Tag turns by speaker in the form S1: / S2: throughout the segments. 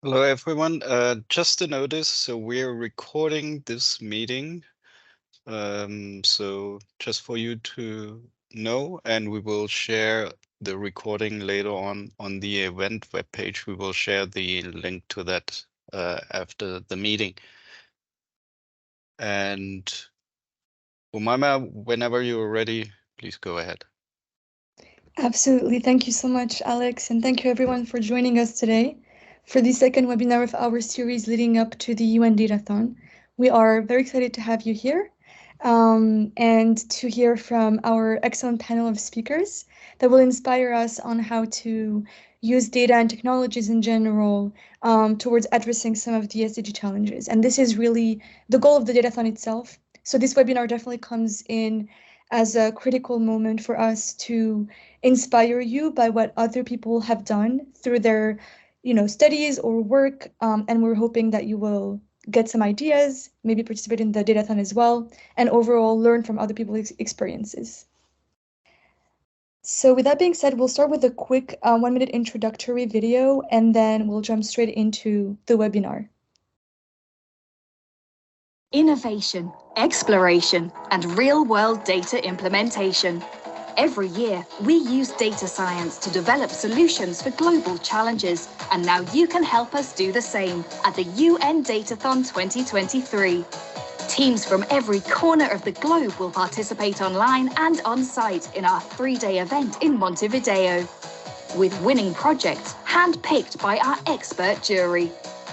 S1: Hello, everyone. Just a notice, so we're recording this meeting. So just for you to know, and we will share the recording later on the event webpage. We will share the link to that after the meeting. And Umaima, whenever you're ready, please go ahead.
S2: Absolutely. Thank you so much, Alex, and thank you everyone for joining us today for the second webinar of our series leading up to the UN Datathon. We are very excited to have you here and to hear from our excellent panel of speakers that will inspire us on how to use data and technologies in general towards addressing some of the SDG challenges. And this is really the goal of the Datathon itself. So this webinar definitely comes in as a critical moment for us to inspire you by what other people have done through their studies or work, and we're hoping that you will get some ideas, maybe participate in the Datathon as well, and overall learn from other people's experiences. So with that being said, we'll start with a quick 1-minute introductory video, and then we'll jump straight into the webinar.
S3: Innovation, exploration, and real-world data implementation. Every year, we use data science to develop solutions for global challenges, and now you can help us do the same at the UN Datathon 2023. Teams from every corner of the globe will participate online and on-site in our 3-day event in Montevideo, with winning projects hand-picked by our expert jury.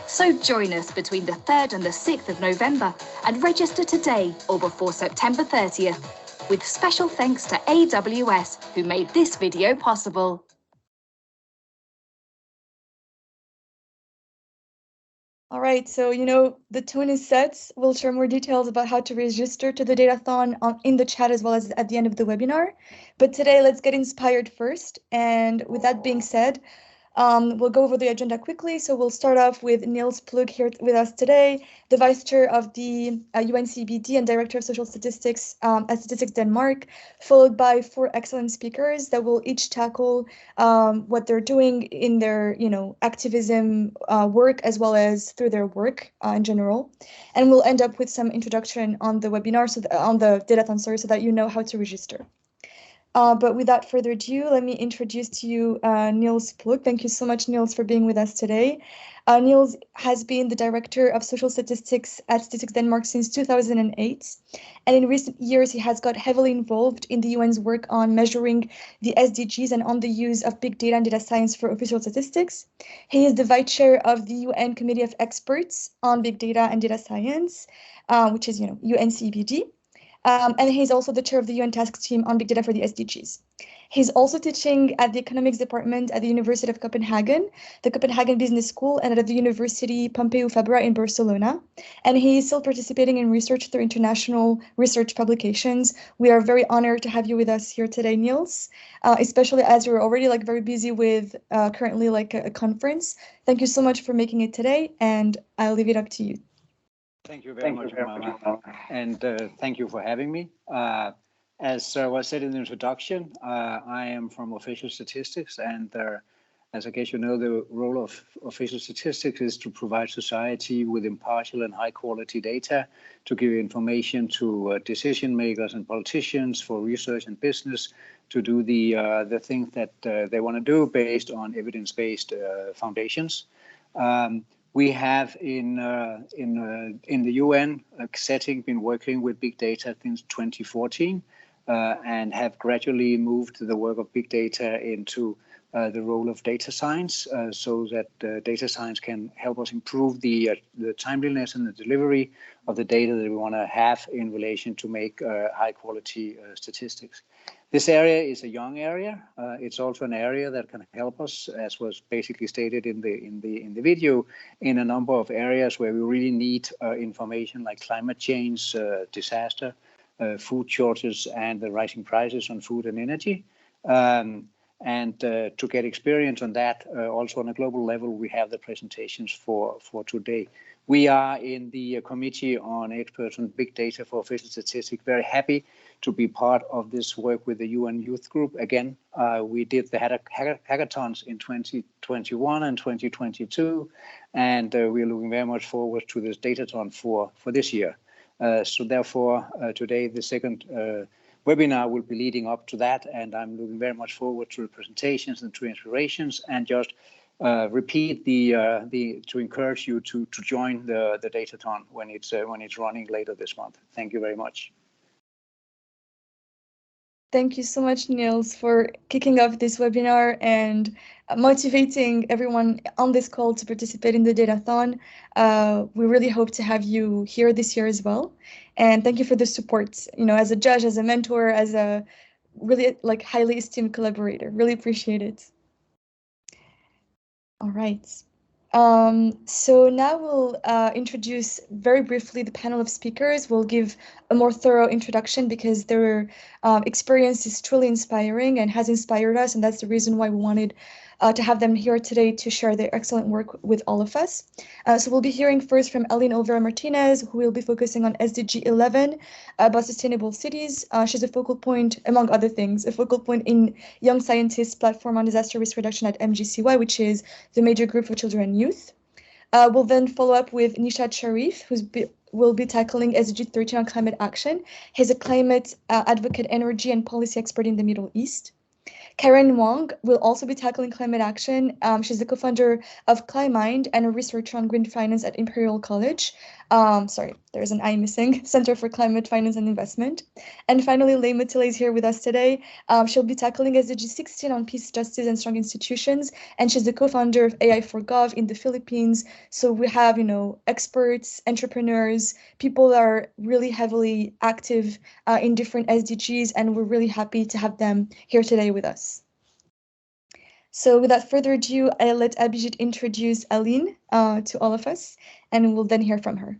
S3: So join us between the 3rd and the 6th of November and register today or before September 30th, with special thanks to AWS, who made this video possible.
S2: All right, so the tone is set. We'll share more details about how to register to the Datathon in the chat as well as at the end of the webinar. But today, let's get inspired first. And with that being said, we'll go over the agenda quickly. So we'll start off with Niels Ploug here with us today, the Vice Chair of the UNCEBD and Director of Social Statistics at Statistics Denmark, followed by 4 excellent speakers that will each tackle what they're doing in their activism work as well as through their work in general. And we'll end up with some introduction on the webinar, on the Datathon, so that you know how to register. But without further ado, let me introduce to you Niels Ploug. Thank you so much, Niels, for being with us today. Niels has been the Director of Social Statistics at Statistics Denmark since 2008. And in recent years, he has got heavily involved in the UN's work on measuring the SDGs and on the use of big data and data science for official statistics. He is the Vice Chair of the UN Committee of Experts on Big Data and Data Science, which is, UNCEBD. And he's also the chair of the UN task team on big data for the SDGs. He's also teaching at the economics department at the University of Copenhagen, the Copenhagen Business School, and at the University Pompeu Fabra in Barcelona. And he is still participating in research through international research publications. We are very honored to have you with us here today, Niels, especially as you're already very busy with currently a conference. Thank you so much for making it today, and I'll leave it up to you.
S4: Thank you very much, Mama, and thank you for having me. As was said in the introduction, I am from Official Statistics, and as I guess you know, the role of Official Statistics is to provide society with impartial and high-quality data to give information to decision makers and politicians for research and business to do the things that they want to do based on evidence-based foundations. We have in the UN setting been working with big data since 2014 and have gradually moved the work of big data into the role of data science so that data science can help us improve the timeliness and the delivery of the data that we want to have in relation to make high quality statistics. This area is a young area. It's also an area that can help us, as was basically stated in the video, in a number of areas where we really need information like climate change, disaster, food shortages, and the rising prices on food and energy. And to get experience on that, also on a global level, we have the presentations for today. We are in the Committee on Experts on Big Data for Official Statistics very happy to be part of this work with the UN Youth Group. Again, we did the hackathons in 2021 and 2022, and we're looking very much forward to this Datathon for this year. So therefore, today, the second webinar will be leading up to that, and I'm looking very much forward to the presentations and to inspirations, and just repeat to encourage you to join the Datathon when it's running later this month. Thank you very much.
S2: Thank you so much, Niels, for kicking off this webinar and motivating everyone on this call to participate in the Datathon. We really hope to have you here this year as well. And thank you for the support, as a judge, as a mentor, as a really highly esteemed collaborator. Really appreciate it. All right. So now we'll introduce very briefly the panel of speakers. We'll give a more thorough introduction because their experience is truly inspiring and has inspired us, and that's the reason why we wanted to have them here today to share their excellent work with all of us. So we'll be hearing first from Alinne Olvera Martinez, who will be focusing on SDG 11 about sustainable cities. She's a focal point, among other things, a focal point in Young Scientists Platform on Disaster Risk Reduction at MGCY, which is the major group for children and youth. We'll then follow up with Neeshad Sharif, who will be tackling SDG 13 on climate action. He's a climate advocate, energy and policy expert in the Middle East. Karen Wang will also be tackling climate action. She's the co-founder of Climind and a researcher on green finance at Imperal College. Sorry, there's an I missing, Center for Climate Finance and Investment. And finally, Motilla is here with us today. She'll be tackling SDG 16 on peace, justice, and strong institutions. And she's the co-founder of AI for Gov in the Philippines. So we have, experts, entrepreneurs, people that are really heavily active in different SDGs, and we're really happy to have them here today with us. So without further ado, I'll let Abhijit introduce Alinne to all of us, and we'll then hear from her.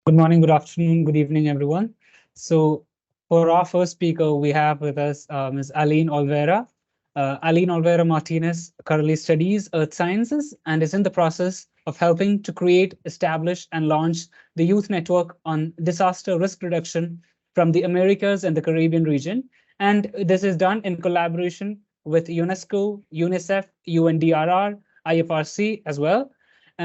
S5: Good morning, good afternoon, good evening, everyone. So for our first speaker, we have with us Ms. Alinne Olvera. Alinne Olvera Martinez currently studies earth sciences and is in the process of helping to create, establish, and launch the Youth Network on Disaster Risk Reduction from the Americas and the Caribbean region. And this is done in collaboration with UNESCO, UNICEF, UNDRR, IFRC as well.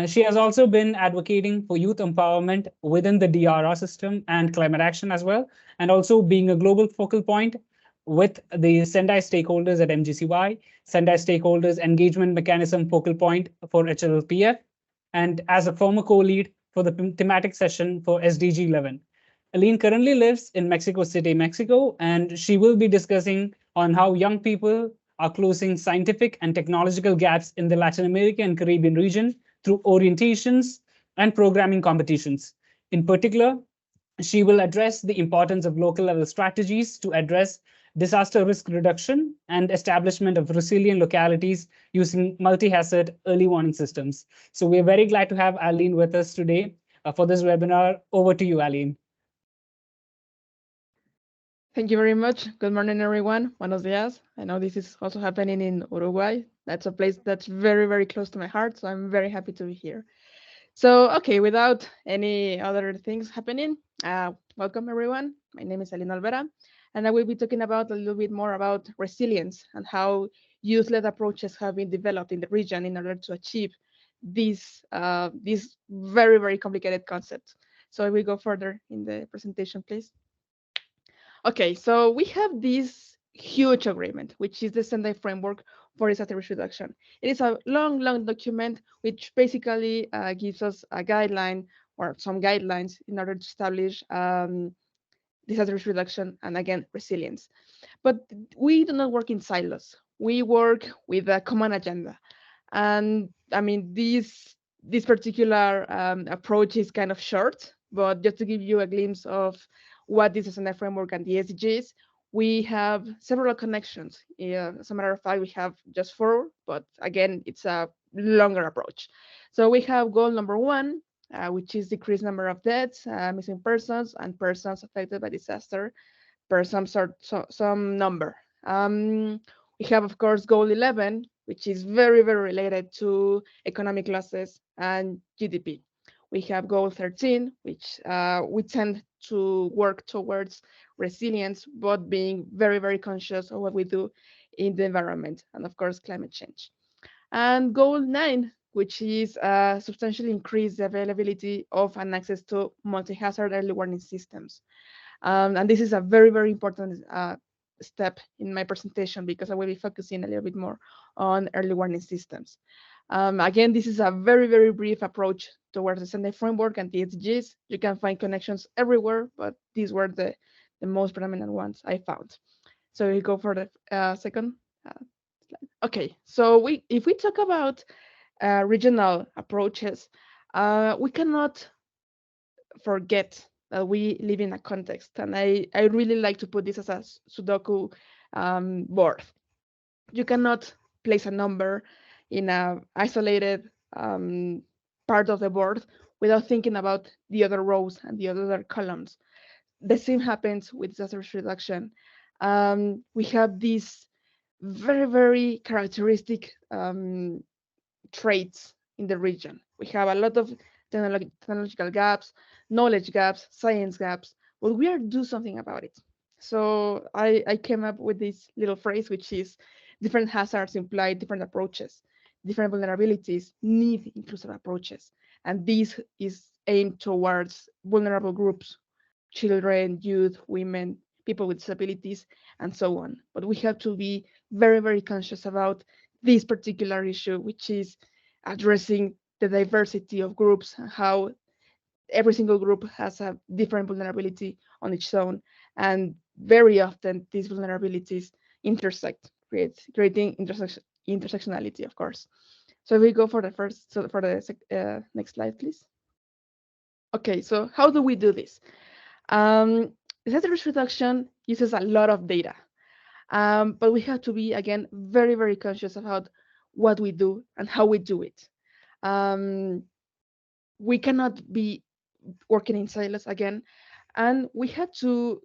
S5: She has also been advocating for youth empowerment within the DRR system and climate action as well, and also being a global focal point with the Sendai stakeholders at MGCY, Sendai stakeholders engagement mechanism focal point for HLLPF, and as a former co-lead for the thematic session for SDG 11. Alinne currently lives in Mexico City, Mexico, and she will be discussing on how young people are closing scientific and technological gaps in the Latin American and Caribbean region through orientations and programming competitions. In particular, she will address the importance of local level strategies to address disaster risk reduction and establishment of resilient localities using multi-hazard early warning systems. So we're very glad to have Alinne with us today for this webinar. Over to you, Alinne.
S6: Thank you very much. Good morning, everyone. Buenos dias. I know this is also happening in Uruguay. That's a place that's very, very close to my heart, so I'm very happy to be here. So, okay, without any other things happening, welcome, everyone. My name is Alinne Olvera, and I will be talking about a little bit more about resilience and how youth-led approaches have been developed in the region in order to achieve these very, very complicated concepts. So I will go further in the presentation, please. Okay, so we have this huge agreement, which is the Sendai Framework for Disaster Risk Reduction. It is a long, long document, which basically gives us a guideline or some guidelines in order to establish disaster risk reduction and, again, resilience. But we do not work in silos. We work with a common agenda. And I mean, this particular approach is kind of short, but just to give you a glimpse of what is the Sendai Framework and the SDGs, we have several connections. As a matter of fact, we have just 4, but again, it's a longer approach. So we have goal number 1, which is decreased number of deaths, missing persons, and persons affected by disaster per some number. We have, of course, goal 11, which is very, very related to economic losses and GDP. We have goal 13, which we tend to work towards resilience, but being very, very conscious of what we do in the environment, and of course, climate change. And goal 9, which is substantially increase the availability of and access to multi-hazard early warning systems. And this is a very, very important step in my presentation because I will be focusing a little bit more on early warning systems. Again, this is a very, very brief approach towards the SDG framework and the SDGs. You can find connections everywhere, but these were the most predominant ones I found. So we go for the second slide. Okay, so if we talk about regional approaches, we cannot forget that we live in a context. And I really like to put this as a Sudoku board. You cannot place a number in an isolated part of the board without thinking about the other rows and the other columns. The same happens with disaster risk reduction. We have these very, very characteristic traits in the region. We have a lot of technological gaps, knowledge gaps, science gaps, but we are do something about it. So I came up with this little phrase, which is different hazards imply different approaches. Different vulnerabilities need inclusive approaches. And this is aimed towards vulnerable groups, children, youth, women, people with disabilities, and so on. But we have to be very, very conscious about this particular issue, which is addressing the diversity of groups, how every single group has a different vulnerability on its own. And very often these vulnerabilities intersect, creating intersectionality, of course. So if we go for the first, so for the next slide, please. Okay, so how do we do this? Disaster risk reduction uses a lot of data, but we have to be, again, very, very conscious about what we do and how we do it. We cannot be working in silos again, and we have to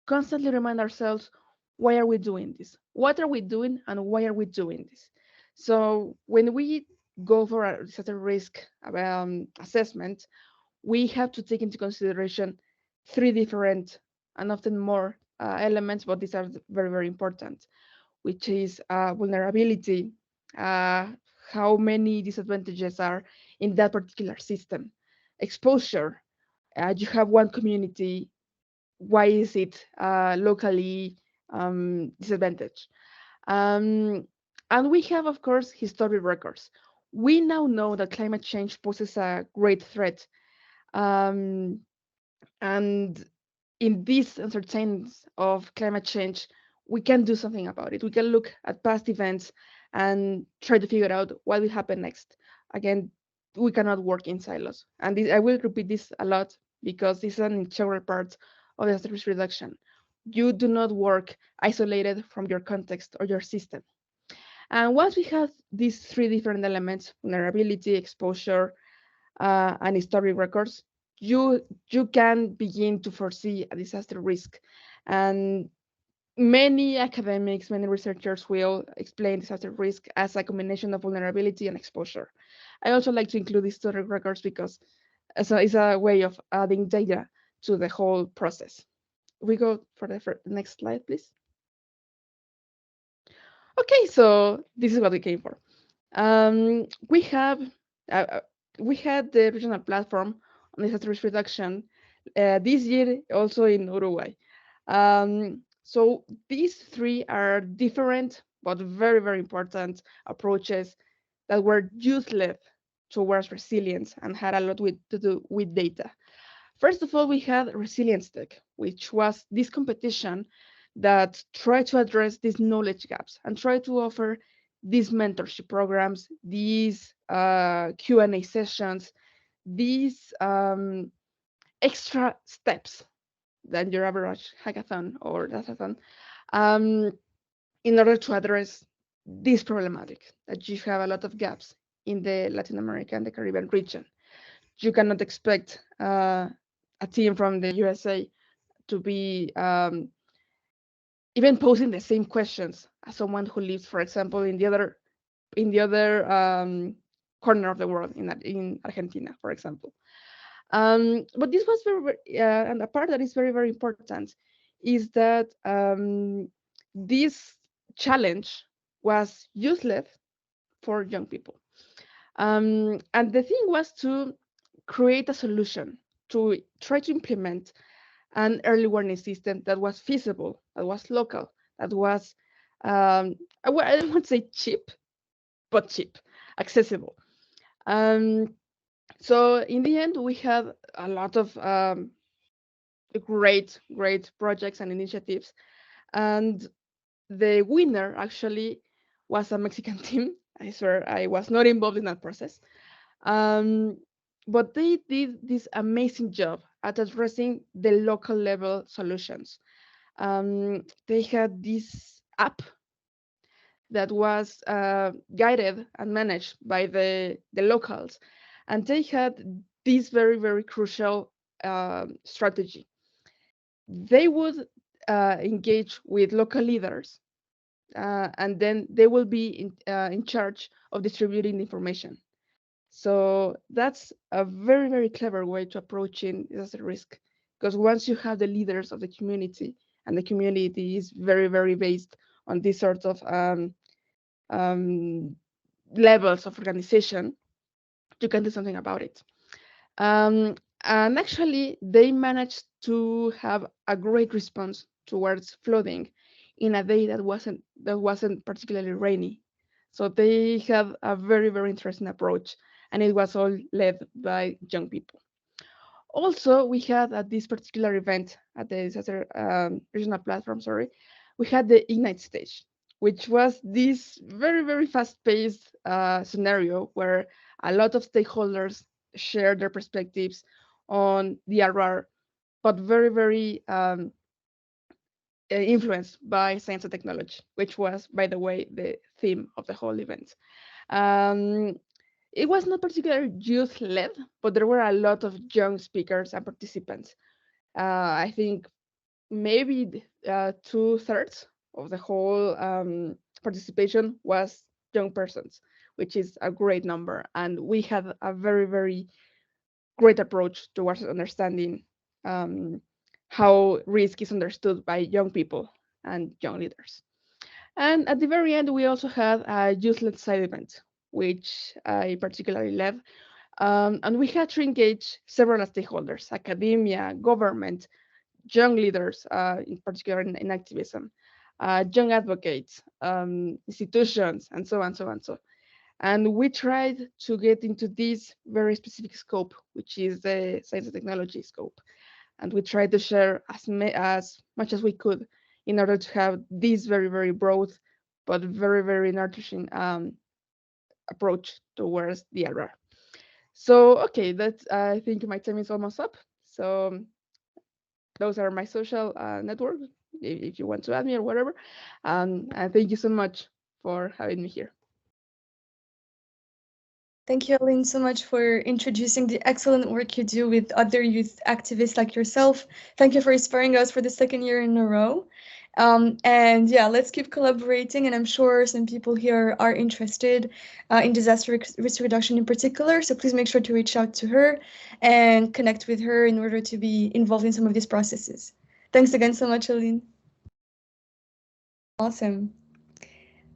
S6: constantly remind ourselves, why are we doing this? What are we doing and why are we doing this? So when we go for a disaster risk assessment, we have to take into consideration 3 different and often more elements, but these are very, very important, which is vulnerability, how many disadvantages are in that particular system, exposure, you have one community, why is it locally disadvantaged? And we have, of course, historic records. We now know that climate change poses a great threat. And in these uncertainties of climate change, we can do something about it. We can look at past events and try to figure out what will happen next. Again, we cannot work in silos. And I will repeat this a lot because this is an integral part of disaster risk reduction. You do not work isolated from your context or your system. And once we have these 3 different elements, vulnerability, exposure, and historic records, you can begin to foresee a disaster risk. And many academics, many researchers will explain disaster risk as a combination of vulnerability and exposure. I also like to include historic records because it's a way of adding data to the whole process. We go for the next slide, please. Okay, so this is what we came for. We had the regional platform on disaster risk reduction this year, also in Uruguay. So these 3 are different but very, very important approaches that were youth-led towards resilience and had a lot to do with data. First of all, we had Resilience Tech, which was this competition that tried to address these knowledge gaps and try to offer these mentorship programs, these Q&A sessions, these extra steps than your average hackathon or datathon in order to address this problematic that you have a lot of gaps in the Latin America and the Caribbean region. You cannot expect a team from the USA to be even posing the same questions as someone who lives, for example, in the other corner of the world, in Argentina, for example. But this was and a part that is very, very important is that this challenge was useless for young people. And the thing was to create a solution to try to implement an early warning system that was feasible, that was local, that was, I don't want to say cheap, but cheap, accessible. So in the end, we had a lot of great projects and initiatives. And the winner actually was a Mexican team. I swear I was not involved in that process. But they did this amazing job at addressing the local level solutions. They had this app that was guided and managed by the locals. And they had this very, very crucial strategy. They would engage with local leaders, and then they will be in charge of distributing information. So that's a very, very clever way to approaching disaster risk, because once you have the leaders of the community, and the community is very, very based on these sorts of levels of organization, you can do something about it. And actually, they managed to have a great response towards flooding in a day that wasn't particularly rainy. So they had a very, very interesting approach, and it was all led by young people. Also, we had at this particular event at the disaster regional platform, we had the Ignite stage, which was this very, very fast-paced scenario where a lot of stakeholders shared their perspectives on DRR, but very, very influenced by science and technology, which was, by the way, the theme of the whole event. It was not particularly youth-led, but there were a lot of young speakers and participants. I think maybe 2/3 of the whole participation was young persons, which is a great number. And we had a very, very great approach towards understanding how risk is understood by young people and young leaders. And at the very end, we also had a youth-led side event, which I particularly led. And we had to engage several stakeholders, academia, government, young leaders, in particular in activism, young advocates, institutions, and so on, so on, so. And we tried to get into this very specific scope, which is the science and technology scope. And we tried to share as much as we could in order to have this very, very broad, but very, very nourishing approach towards DRR. So, okay, that's, I think my time is almost up. So those are my social networks, if you want to add me or whatever. And thank you so much for having me here.
S2: Thank you, Alinne, so much for introducing the excellent work you do with other youth activists like yourself. Thank you for inspiring us for the second year in a row. And yeah, let's keep collaborating. And I'm sure some people here are interested in disaster risk reduction in particular. So please make sure to reach out to her and connect with her in order to be involved in some of these processes. Thanks again so much, Alinne. Awesome.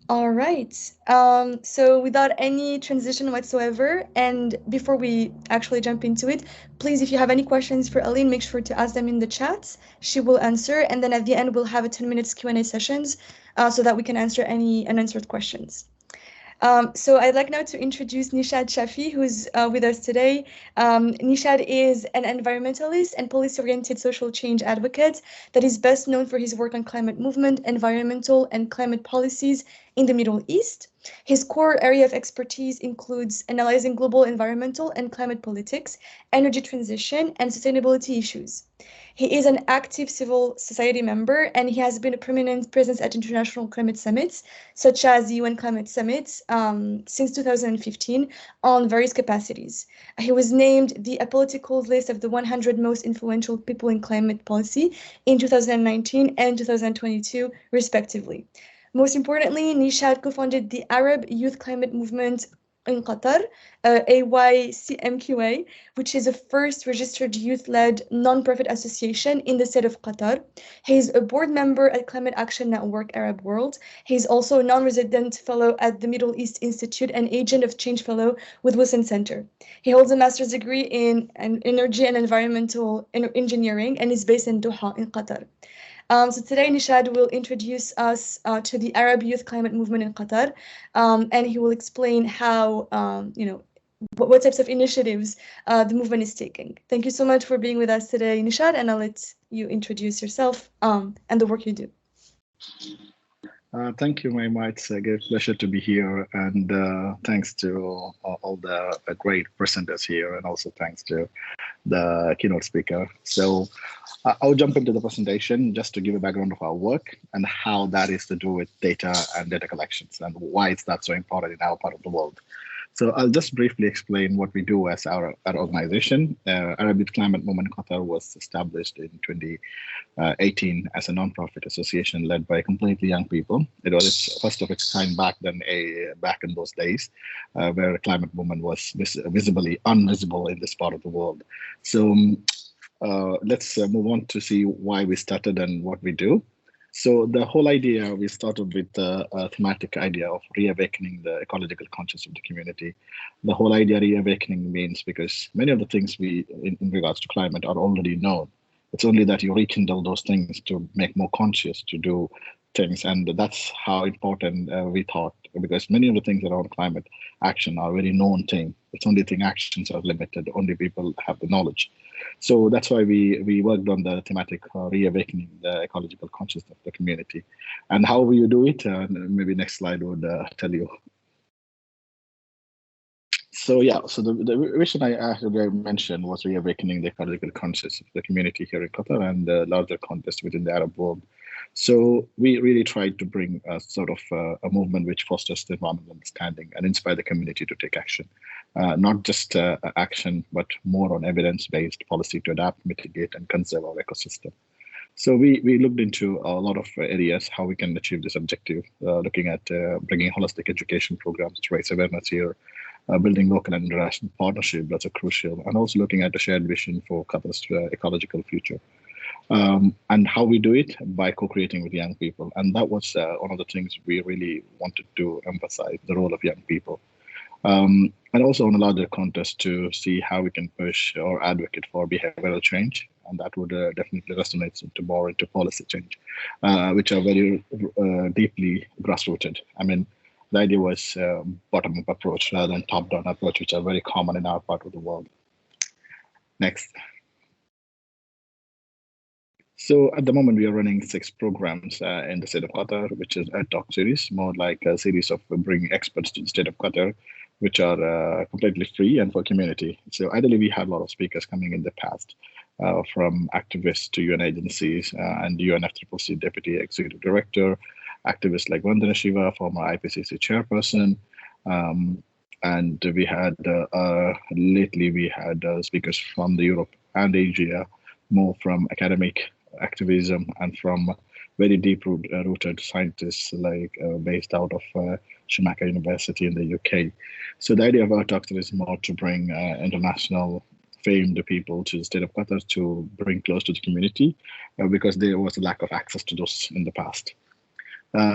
S2: All right. So without any transition whatsoever, and before we actually jump into it, please, if you have any questions for Alinne, make sure to ask them in the chat. She will answer, and then at the end, we'll have a 10 minutes Q&A sessions so that we can answer any unanswered questions. So I'd like now to introduce Neeshad Shafi, who's with us today. Neeshad is an environmentalist and policy-oriented social change advocate that is best known for his work on climate movement, environmental and climate policies in the Middle East. His core area of expertise includes analyzing global environmental and climate politics, energy transition, and sustainability issues. He is an active civil society member, and he has been a prominent presence at international climate summits, such as the UN Climate Summits, since 2015 on various capacities. He was named the Apolitical's list of the 100 most influential people in climate policy in 2019 and 2022, respectively. Most importantly, Neeshad co-founded the Arab Youth Climate Movement in Qatar, AYCMQA, which is the first registered youth-led non-profit association in the state of Qatar. He's a board member at Climate Action Network Arab World. He's also a non-resident fellow at the Middle East Institute and agent of change fellow with Wilson Center. He holds a master's degree in energy and environmental engineering and is based in Doha in Qatar. So today, Neeshad will introduce us to the Arab Youth Climate Movement in Qatar, and he will explain how, what types of initiatives the movement is taking. Thank you so much for being with us today, Neeshad, and I'll let you introduce yourself and the work you do.
S7: Thank you, Maima. It's a great pleasure to be here, and thanks to all the great presenters here, and also thanks to the keynote speaker. So I'll jump into the presentation just to give a background of our work and how that is to do with data and data collections and why is that so important in our part of the world. So I'll just briefly explain what we do as our organization. Arab Youth Climate Movement Qatar was established in 2018 as a non-profit association led by completely young people. It was its first of its kind back in those days, where climate movement was visibly unvisible in this part of the world. So let's move on to see why we started and what we do. So the whole idea, we started with a thematic idea of reawakening the ecological consciousness of the community. The whole idea reawakening means because many of the things in regards to climate are already known. It's only that you rekindle those things to make more conscious, to do things. And that's how important we thought, because many of the things around climate action are very known things. It's only thing actions are limited, only people have the knowledge. So that's why we worked on the thematic reawakening the ecological consciousness of the community. And how will you do it? Maybe next slide would tell you. So yeah, so the vision I mentioned was reawakening the ecological consciousness of the community here in Qatar and the larger context within the Arab world. So we really tried to bring a sort of a movement which fosters the environmental understanding and inspire the community to take action. Not just action, but more on evidence-based policy to adapt, mitigate, and conserve our ecosystem. So we looked into a lot of areas how we can achieve this objective, looking at bringing holistic education programs to raise awareness here, building local and international partnership, that's a crucial, and also looking at a shared vision for Qatar's ecological future. And how we do it by co-creating with young people. And that was one of the things we really wanted to emphasize, the role of young people. And also on a larger context to see how we can push or advocate for behavioral change. And that would definitely resonate into policy change, which are very deeply grassrooted. I mean, the idea was bottom-up approach rather than top-down approach, which are very common in our part of the world. Next. So at the moment, we are running 6 programs in the state of Qatar, which is a talk series, more like a series of bringing experts to the state of Qatar, which are completely free and for community. So ideally, we had a lot of speakers coming in the past, from activists to UN agencies and UNFCCC Deputy Executive Director, activists like Vandana Shiva, former IPCC chairperson. And we had, lately we had speakers from the Europe and Asia, more from academic activism and from very deep-rooted scientists like based out of Schumacher University in the UK. So the idea of our talk is more to bring international famed people to the state of Qatar to bring close to the community because there was a lack of access to those in the past.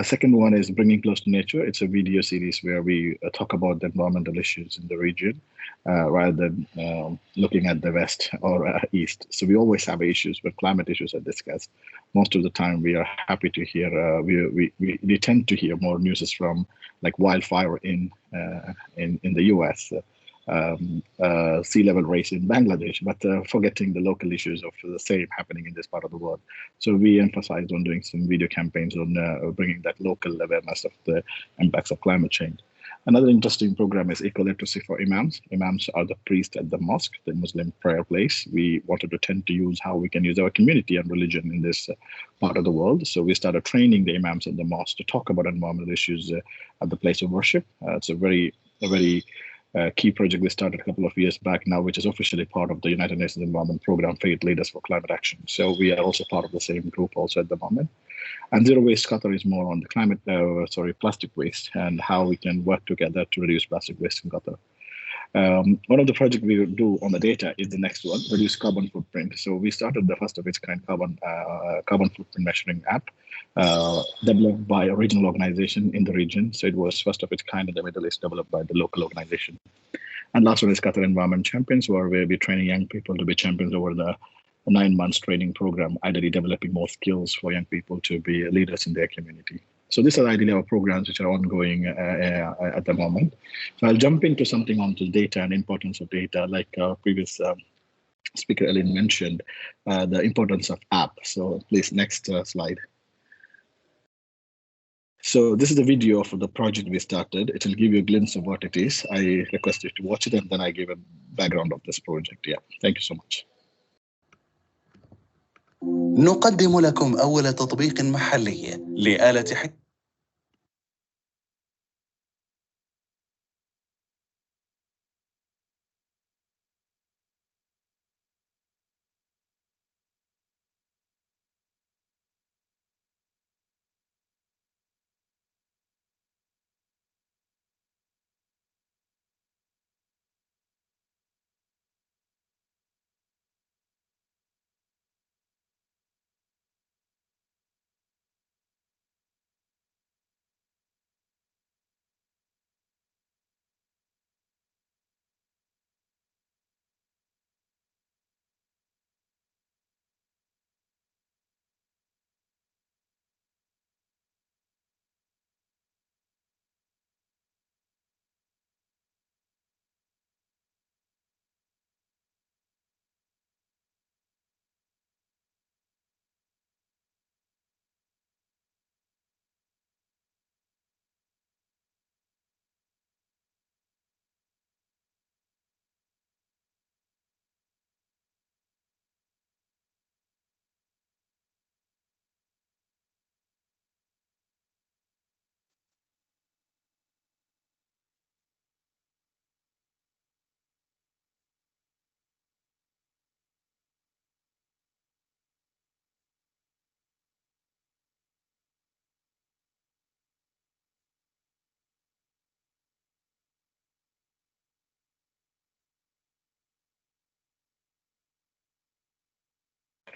S7: Second one is bringing close to nature. It's a video series where we talk about the environmental issues in the region rather than looking at the West or East. So we always have issues when climate issues are discussed. Most of the time we are happy to hear, we tend to hear more news from like wildfire in the US sea level rise in Bangladesh, but forgetting the local issues of the same happening in this part of the world. So we emphasized on doing some video campaigns on bringing that local awareness of the impacts of climate change. Another interesting program is eco-literacy for imams. Imams are the priests at the mosque, the Muslim prayer place. We wanted to tend to use how we can use our community and religion in this part of the world. So we started training the imams at the mosque to talk about environmental issues at the place of worship. It's a very key project we started a couple of years back now, which is officially part of the United Nations Environment Program, Faith Leaders for Climate Action. So we are also part of the same group also at the moment. And Zero Waste Qatar is more on the plastic waste and how we can work together to reduce plastic waste in Qatar. One of the projects we will do on the data is the next one, reduce carbon footprint. So we started the first of its kind carbon footprint measuring app developed by a regional organization in the region. So it was first of its kind in the Middle East, developed by the local organization. And last one is Qatar Environment Champions, where we'll be training young people to be champions over the 9 months training program, ideally developing more skills for young people to be leaders in their community. So these are ideally our programs which are ongoing at the moment. So I'll jump into something onto data and importance of data, like our previous speaker Alinne mentioned, the importance of app. So please, next slide. So this is the video of the project we started. It will give you a glimpse of what it is. I request you to watch it, and then I give a background of this project. Yeah, thank you so much.
S8: نقدم لكم أول تطبيق محلي لآلة حكم.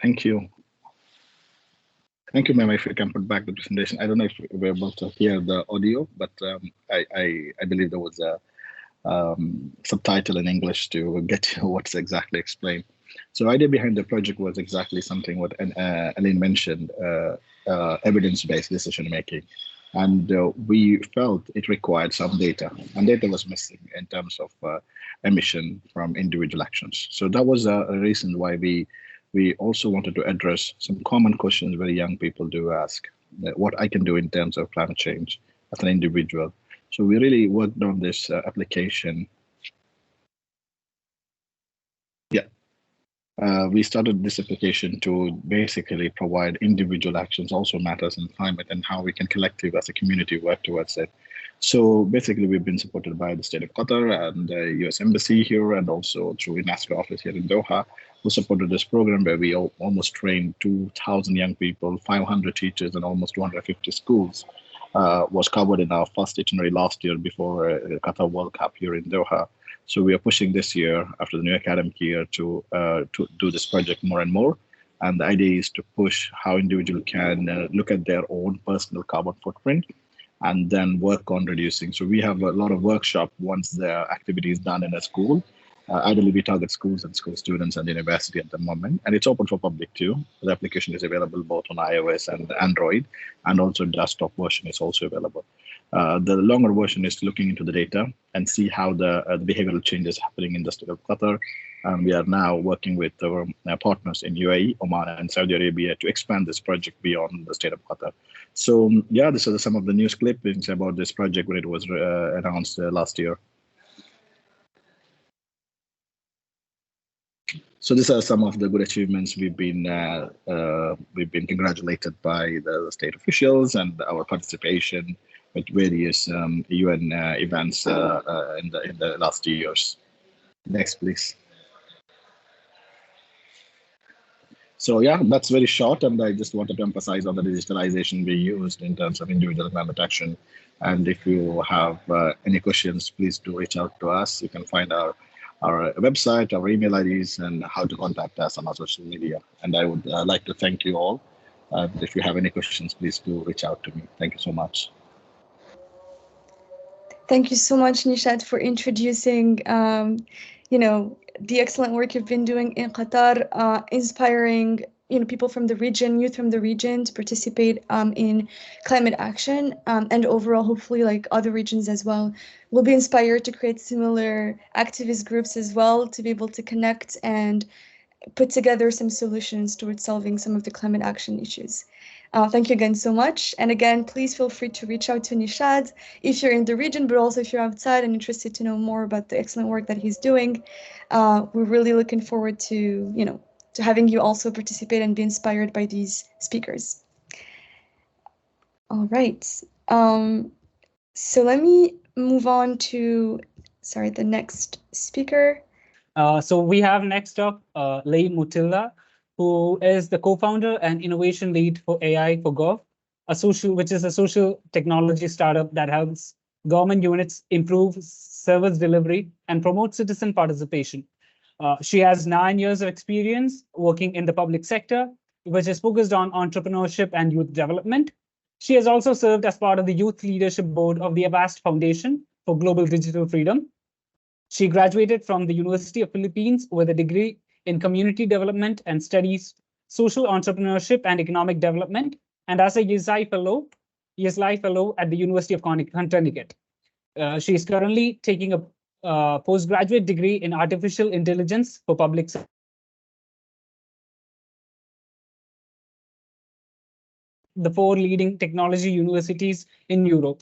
S7: Thank you. Thank you, ma'am. If you can put back the presentation. I don't know if we're able to hear the audio, but I believe there was a subtitle in English to get what's exactly explained. So the idea behind the project was exactly something what Alinne mentioned, evidence-based decision making. And we felt it required some data, and data was missing in terms of emission from individual actions. So that was a reason why we also wanted to address some common questions very young people do ask, what I can do in terms of climate change as an individual. So we really worked on this application. Yeah, we started this application to basically provide individual actions also matters in climate and how we can collectively as a community work towards it. So basically, we've been supported by the state of Qatar and the US Embassy here, and also through UNESCO office here in Doha, who supported this program where we almost trained 2,000 young people, 500 teachers, and almost 250 schools. Was covered in our first itinerary last year before Qatar World Cup here in Doha. So we are pushing this year after the new academic year to do this project more and more. And the idea is to push how individuals can look at their own personal carbon footprint and then work on reducing. So we have a lot of workshop once the activity is done in a school. Ideally, we target schools and school students and university at the moment, and it's open for public too. The application is available both on iOS and Android, and also desktop version is also available. The longer version is looking into the data and see how the behavioral changes happening in the state of Qatar. We are now working with our partners in UAE, Oman, and Saudi Arabia to expand this project beyond the state of Qatar. So yeah, these are some of the news clippings about this project when it was announced last year. So these are some of the good achievements we've been congratulated by the state officials and our participation with various UN events in the last years. Next, please. So yeah, that's very short, and I just wanted to emphasize on the digitalization we used in terms of individual climate action. And if you have any questions, please do reach out to us. You can find our website, our email IDs, and how to contact us on our social media. And I would like to thank you all. If you have any questions, please do reach out to me. Thank you so much.
S2: Thank you so much, Neeshad, for introducing, the excellent work you've been doing in Qatar, inspiring, people from the region, youth from the region to participate in climate action, and overall, hopefully, like other regions as well, will be inspired to create similar activist groups as well to be able to connect and put together some solutions towards solving some of the climate action issues. Thank you again so much. And again, please feel free to reach out to Neeshad if you're in the region, but also if you're outside and interested to know more about the excellent work that he's doing. We're really looking forward to, to having you also participate and be inspired by these speakers. All right. So let me move on to, the next speaker.
S5: So we have next up Motilla, who is the co-founder and innovation lead for AI for Gov, which is a social technology startup that helps government units improve service delivery and promote citizen participation. She has 9 years of experience working in the public sector, which is focused on entrepreneurship and youth development. She has also served as part of the Youth Leadership Board of the Avast Foundation for Global Digital Freedom. She graduated from the University of Philippines with a degree in community development and studies social entrepreneurship and economic development, and as a ESI fellow at the University of Connecticut. She is currently taking a postgraduate degree in artificial intelligence for public sector. The 4 leading technology universities in Europe.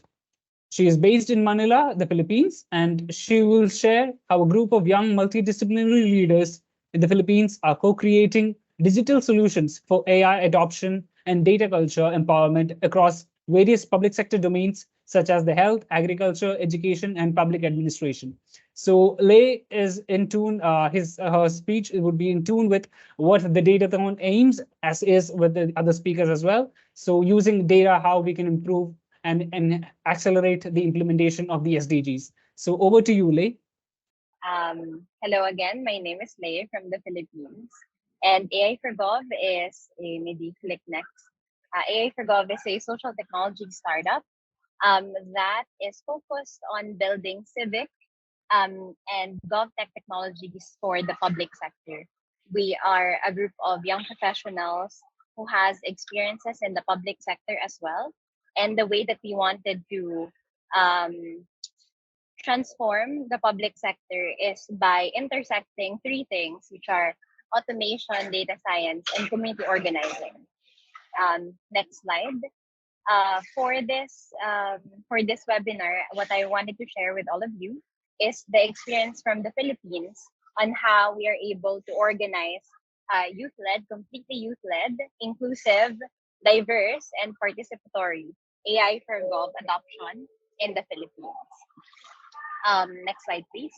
S5: She is based in Manila, the Philippines, and she will share how a group of young multidisciplinary leaders in the Philippines are co-creating digital solutions for AI adoption and data culture empowerment across various public sector domains, such as the health, agriculture, education, and public administration. So Lei is in tune, her speech would be in tune with what the Datathon aims, as is with the other speakers as well. So using data, how we can improve and accelerate the implementation of the SDGs. So over to you, Lei.
S9: Hello again, my name is Lei from the Philippines, and AI for Gov is maybe click next. AI for Gov is a social technology startup that is focused on building civic and GovTech technologies for the public sector. We are a group of young professionals who has experiences in the public sector as well. And the way that we wanted to transform the public sector is by intersecting 3 things, which are automation, data science, and community organizing. Next slide. For this webinar, what I wanted to share with all of you is the experience from the Philippines on how we are able to organize youth-led, completely youth-led, inclusive, diverse, and participatory AI for Gov adoption in the Philippines. Next slide, please.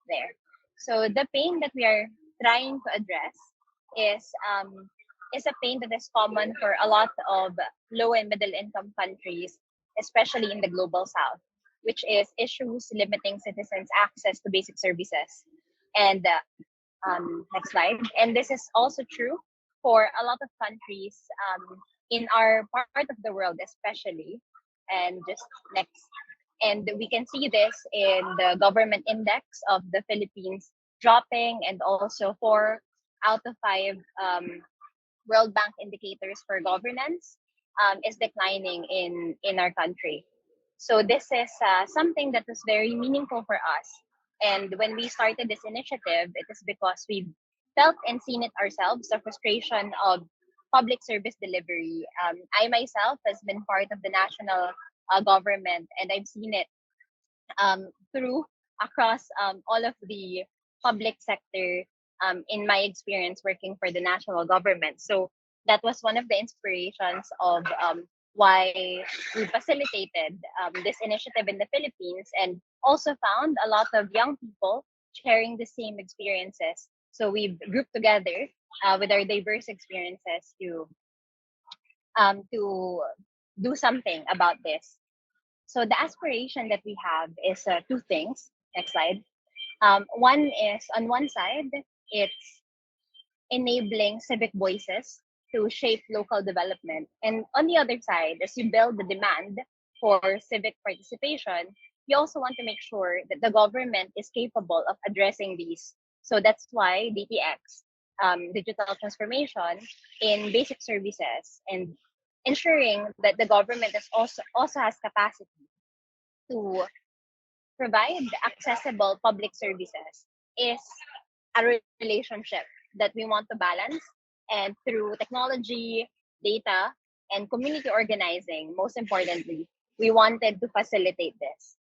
S9: There. So the pain that we are trying to address is a pain that is common for a lot of low and middle income countries, especially in the global south, which is issues limiting citizens' access to basic services. And next slide. And this is also true for a lot of countries in our part of the world, especially. And just next. And we can see this in the government index of the Philippines dropping, and also 4 out of 5 World Bank indicators for governance. is declining in our country. So this is something that was very meaningful for us. And when we started this initiative, it is because we felt and seen it ourselves, the frustration of public service delivery. I myself has been part of the national government, and I've seen it through across all of the public sector in my experience working for the national government. So that was one of the inspirations of why we facilitated this initiative in the Philippines, and also found a lot of young people sharing the same experiences. So we've grouped together with our diverse experiences to do something about this. So the aspiration that we have is two things. Next slide. One is, on one side, it's enabling civic voices to shape local development. And on the other side, as you build the demand for civic participation, you also want to make sure that the government is capable of addressing these. So that's why DTX, digital transformation in basic services, and ensuring that the government is also has capacity to provide accessible public services is a relationship that we want to balance. And through technology, data, and community organizing, most importantly, we wanted to facilitate this.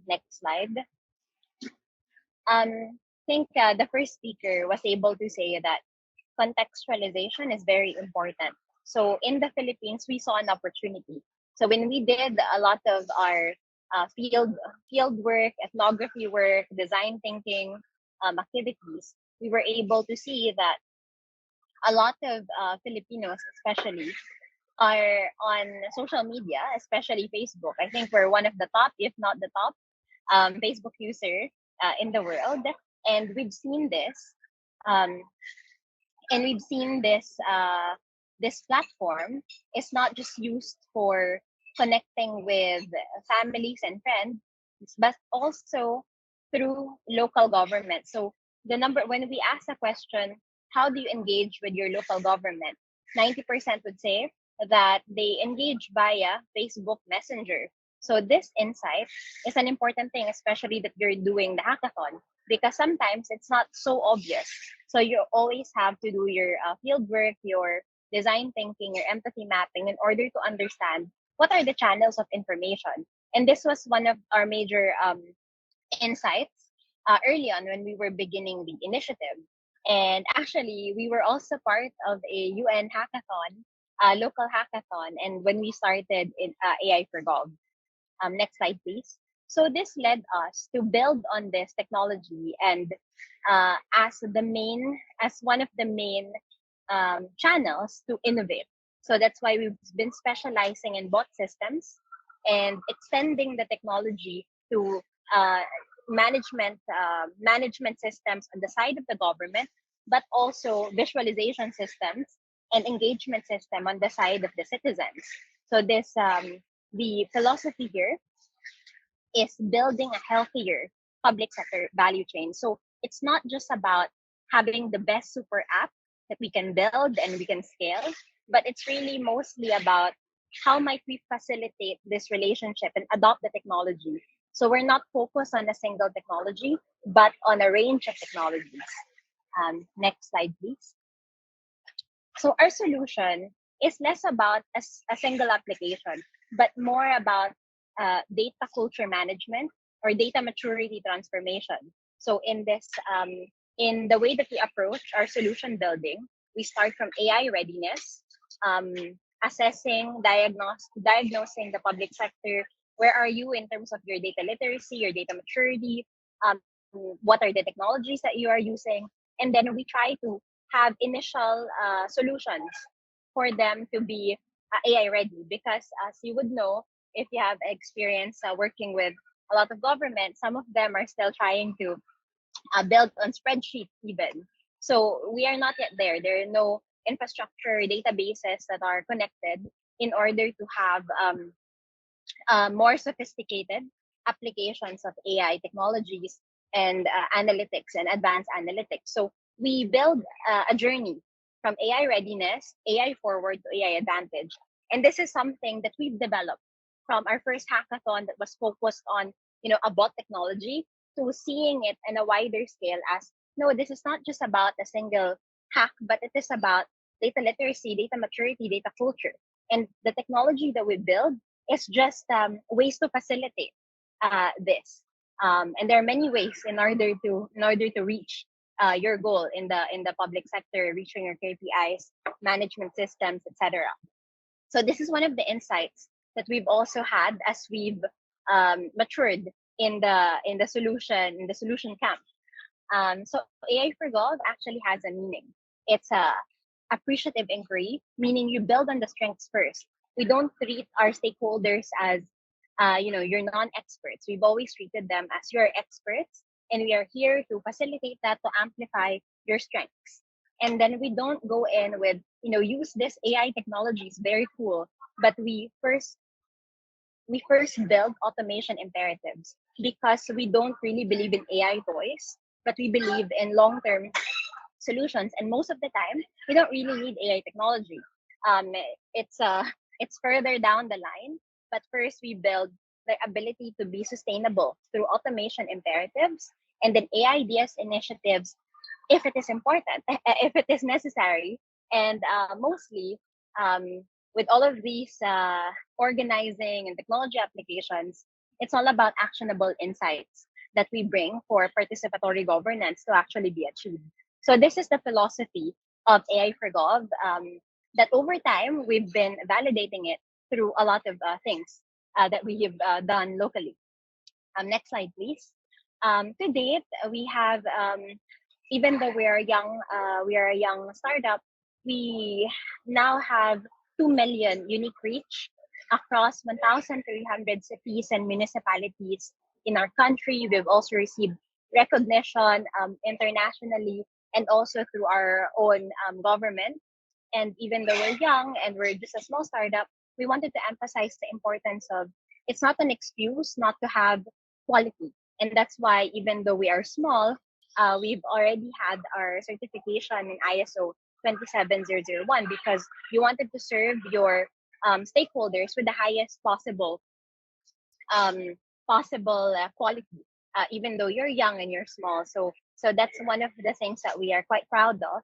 S9: Next slide. I think the first speaker was able to say that contextualization is very important. So in the Philippines, we saw an opportunity. So when we did a lot of our field work, ethnography work, design thinking activities, we were able to see that a lot of Filipinos, especially, are on social media, especially Facebook. I think we're one of the top, if not the top, Facebook user in the world, and we've seen this, um, this platform is not just used for connecting with families and friends, but also through local government. So when we ask a question, how do you engage with your local government? 90% would say that they engage via Facebook Messenger. So this insight is an important thing, especially that you're doing the hackathon, because sometimes it's not so obvious. So you always have to do your field work, your design thinking, your empathy mapping in order to understand what are the channels of information. And this was one of our major insights early on when we were beginning the initiative. And actually, we were also part of a UN hackathon, local hackathon, and when we started in AI for Gov. Next slide, please. So this led us to build on this technology, and as one of the main channels to innovate. So that's why we've been specializing in bot systems and extending the technology to management systems on the side of the government, but also visualization systems and engagement system on the side of the citizens. So this the philosophy here is building a healthier public sector value chain. So it's not just about having the best super app that we can build and we can scale, but it's really mostly about how might we facilitate this relationship and adopt the technology. So we're not focused on a single technology, but on a range of technologies. Next slide, please. So our solution is less about a single application, but more about data culture management or data maturity transformation. So in this, in the way that we approach our solution building, we start from AI readiness, assessing, diagnosing the public sector. Where are you in terms of your data literacy, your data maturity? What are the technologies that you are using? And then we try to have initial solutions for them to be AI ready, because as you would know, if you have experience working with a lot of government, some of them are still trying to build on spreadsheets even. So we are not yet there. There are no infrastructure databases that are connected in order to have more sophisticated applications of AI technologies and analytics and advanced analytics. So we build a journey from AI readiness, AI forward to AI advantage. And this is something that we've developed from our first hackathon that was focused on, a bot technology, to seeing it in a wider scale as, no, this is not just about a single hack, but it is about data literacy, data maturity, data culture. And the technology that we build is just ways to facilitate this. And there are many ways in order to reach your goal in the public sector, reaching your KPIs, management systems, etc. So this is one of the insights that we've also had as we've matured in the solution camp. So AI for Gov actually has a meaning. It's a appreciative inquiry, meaning you build on the strengths first. We don't treat our stakeholders as your non-experts. We've always treated them as your experts, and we are here to facilitate that, to amplify your strengths. And then we don't go in with, use this AI technology is very cool, but we first build automation imperatives, because we don't really believe in AI toys, but we believe in long-term solutions. And most of the time, we don't really need AI technology. It's further down the line, but first we build the ability to be sustainable through automation imperatives, and then AI DS initiatives if it is important, if it is necessary. And mostly, with all of these organizing and technology applications, it's all about actionable insights that we bring for participatory governance to actually be achieved. So this is the philosophy of AI for Gov, that over time, we've been validating it through a lot of things that we have done locally. Next slide, please. To date, we have, even though we are a young startup, we now have 2 million unique reach across 1,300 cities and municipalities in our country. We've also received recognition internationally and also through our own government. And even though we're young and we're just a small startup, we wanted to emphasize the importance of, it's not an excuse not to have quality. And that's why, even though we are small, we've already had our certification in ISO 27001, because you wanted to serve your stakeholders with the highest possible quality, even though you're young and you're small. So that's one of the things that we are quite proud of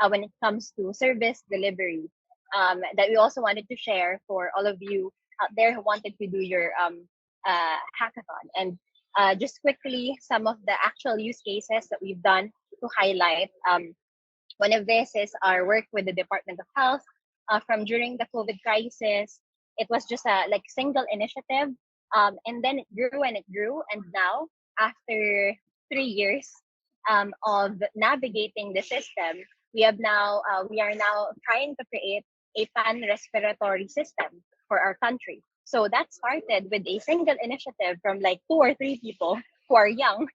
S9: when it comes to service delivery, that we also wanted to share for all of you out there who wanted to do your hackathon. And just quickly, some of the actual use cases that we've done to highlight. One of this is our work with the Department of Health. From during the COVID crisis, it was just a single initiative, and then it grew and it grew. And now, after 3 years of navigating the system, we are now trying to create a pan-respiratory system for our country. So that started with a single initiative from 2 or 3 people who are young,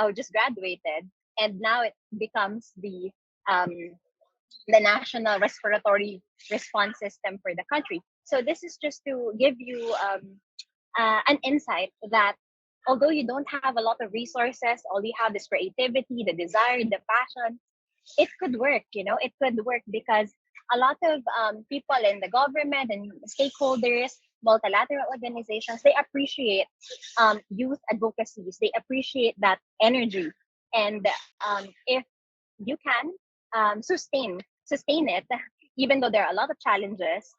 S9: who just graduated, and now it becomes the national respiratory response system for the country. So this is just to give you an insight that although you don't have a lot of resources, all you have is creativity, the desire, the passion, it could work. It could work because a lot of people in the government and stakeholders, multilateral organizations, they appreciate youth advocacies. They appreciate that energy. And if you can sustain it, even though there are a lot of challenges,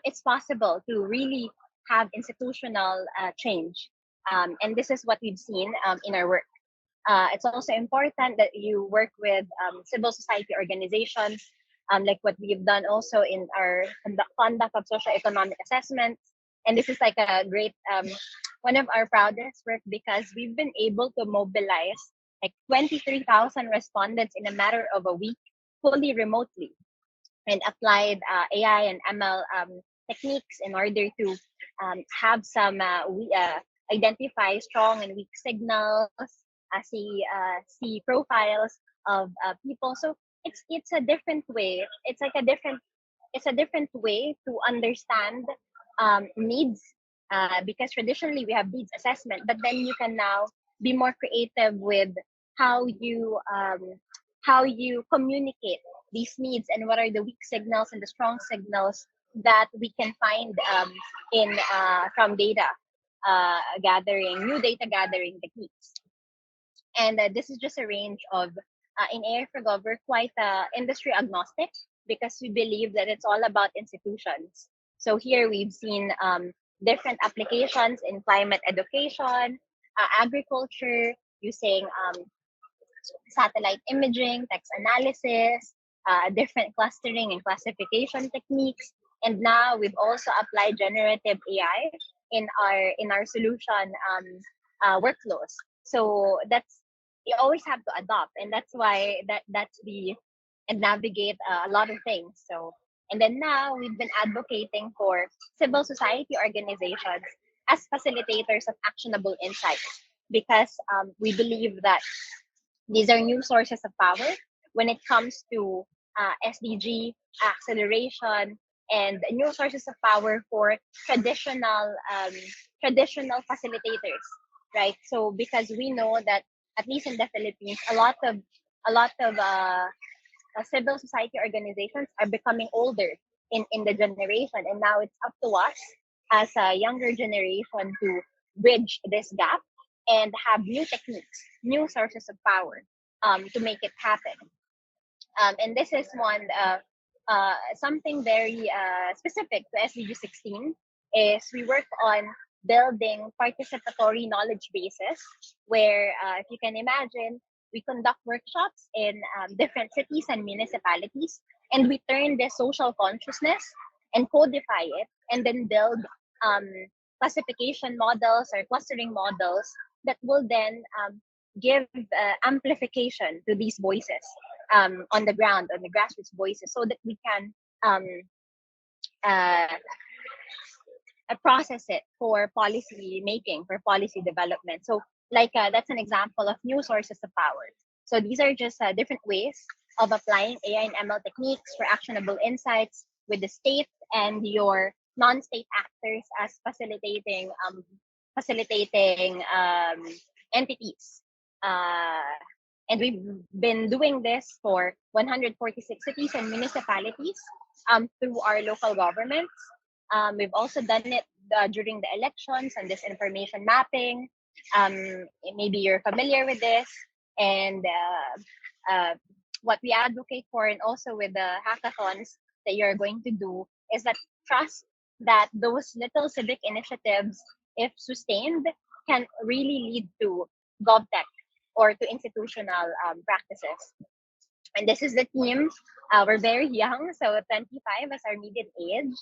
S9: it's possible to really have institutional change. And this is what we've seen in our work. It's also important that you work with civil society organizations, like what we've done also in our conduct of socioeconomic assessments. And this is a great, one of our proudest work, because we've been able to mobilize 23,000 respondents in a matter of a week, fully remotely, and applied AI and ML techniques in order to have some identify strong and weak signals, see profiles of people. So it's a different way. It's a different way to understand needs, because traditionally we have needs assessment, but then you can now be more creative with how you communicate these needs and what are the weak signals and the strong signals that we can find in from data gathering, new data gathering techniques. And this is just a range of, in AI for Gov, we're quite industry agnostic because we believe that it's all about institutions. So here we've seen different applications in climate education, agriculture, using satellite imaging, text analysis, different clustering and classification techniques. And now we've also applied generative AI in our solution workflows. So that's, you always have to adopt, and that's why that's the and navigate a lot of things. So, and then now we've been advocating for civil society organizations as facilitators of actionable insights, because we believe that these are new sources of power when it comes to SDG acceleration, and new sources of power for traditional facilitators, right? So because we know that at least in the Philippines, a lot of civil society organizations are becoming older in the generation, and now it's up to us as a younger generation to bridge this gap and have new techniques, new sources of power to make it happen. And this is one something very specific to SDG 16 is we work on building participatory knowledge bases where, if you can imagine, we conduct workshops in different cities and municipalities, and we turn this social consciousness and codify it, and then build classification models or clustering models that will then give amplification to these voices on the ground, on the grassroots voices, so that we can process it for policy making, for policy development. So like that's an example of new sources of power. So these are just different ways of applying AI and ML techniques for actionable insights with the state and your non-state actors as facilitating entities. And we've been doing this for 146 cities and municipalities through our local governments. We've also done it during the elections and this information mapping. Maybe you're familiar with this. And what we advocate for, and also with the hackathons that you're going to do, is that trust that those little civic initiatives, if sustained, can really lead to GovTech or to institutional practices. And this is the team. We're very young, so 25 is our median age.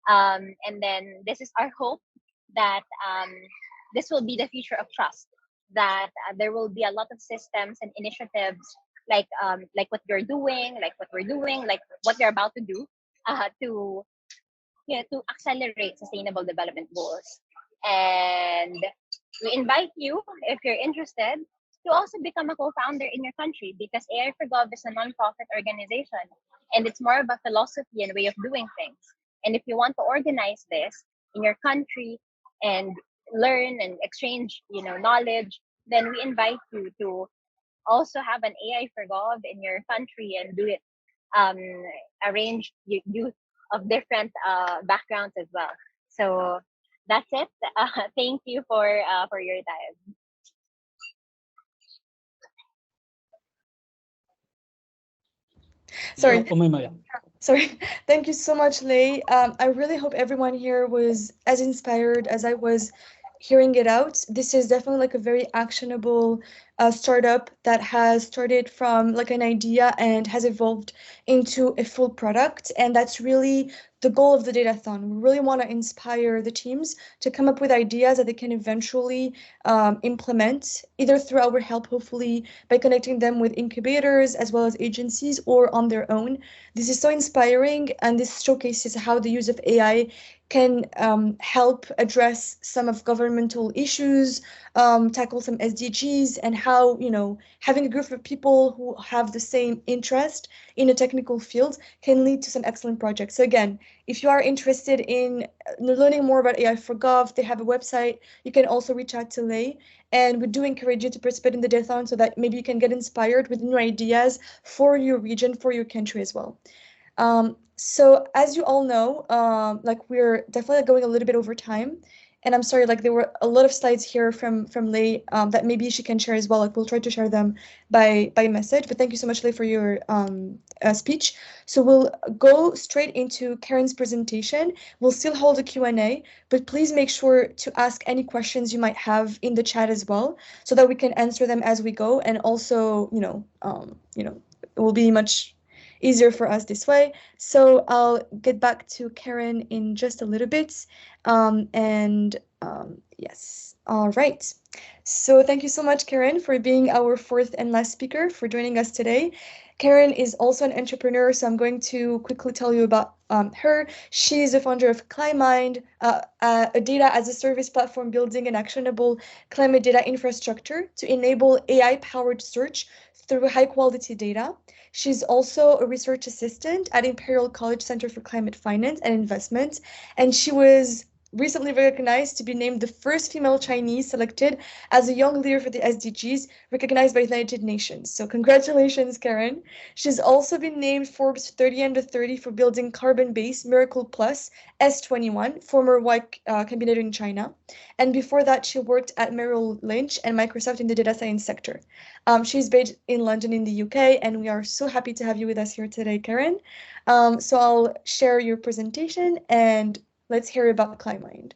S9: And then this is our hope that this will be the future of trust, that there will be a lot of systems and initiatives like what you're doing, like what we're doing, like what they're about to do to accelerate sustainable development goals. And we invite you, if you're interested, to also become a co-founder in your country, because AI for Gov is a non-profit organization, and it's more of a philosophy and way of doing things. And if you want to organize this in your country and learn and exchange, knowledge, then we invite you to also have an AI for Gov in your country and do it, arrange youth of different backgrounds as well. So that's it. Thank you for your time.
S2: Sorry.
S5: Umayma.
S2: Sorry. Thank you so much, Lei. I really hope everyone here was as inspired as I was hearing it out. This is definitely like a very actionable startup that has started from like an idea and has evolved into a full product. And that's really the goal of the Datathon. We really want to inspire the teams to come up with ideas that they can eventually implement, either through our help, hopefully by connecting them with incubators as well as agencies, or on their own. This is so inspiring, and this showcases how the use of AI can help address some of governmental issues, tackle some SDGs, and how, having a group of people who have the same interest in a technical field can lead to some excellent projects. So again, if you are interested in learning more about AI for Gov, they have a website. You can also reach out to Lei, and we do encourage you to participate in the Datathon so that maybe you can get inspired with new ideas for your region, for your country as well. So as you all know, like we're definitely going a little bit over time. And I'm sorry, like there were a lot of slides here from Lei that maybe she can share as well. Like we'll try to share them by message. But thank you so much, Lei, for your speech. So we'll go straight into Karen's presentation. We'll still hold a Q&A, but please make sure to ask any questions you might have in the chat as well, so that we can answer them as we go. And also, it will be much easier for us this way. So I'll get back to Karen in just a little bit. Yes, all right. So thank you so much, Karen, for being our fourth and last speaker, for joining us today. Karen is also an entrepreneur, so I'm going to quickly tell you about her. She is the founder of Climind, a data as a service platform building an actionable climate data infrastructure to enable AI-powered search through high-quality data. She's also a research assistant at Imperal College Center for Climate Finance and Investment, and she was recently recognized to be named the first female Chinese selected as a young leader for the SDGs, recognized by the United Nations. So congratulations, Karen. She's also been named Forbes 30 Under 30 for building carbon-based Miracle Plus S21, former Y Combinator in China. And before that, she worked at Merrill Lynch and Microsoft in the data science sector. She's based in London in the UK, and we are so happy to have you with us here today, Karen. So I'll share your presentation and let's hear about Climind.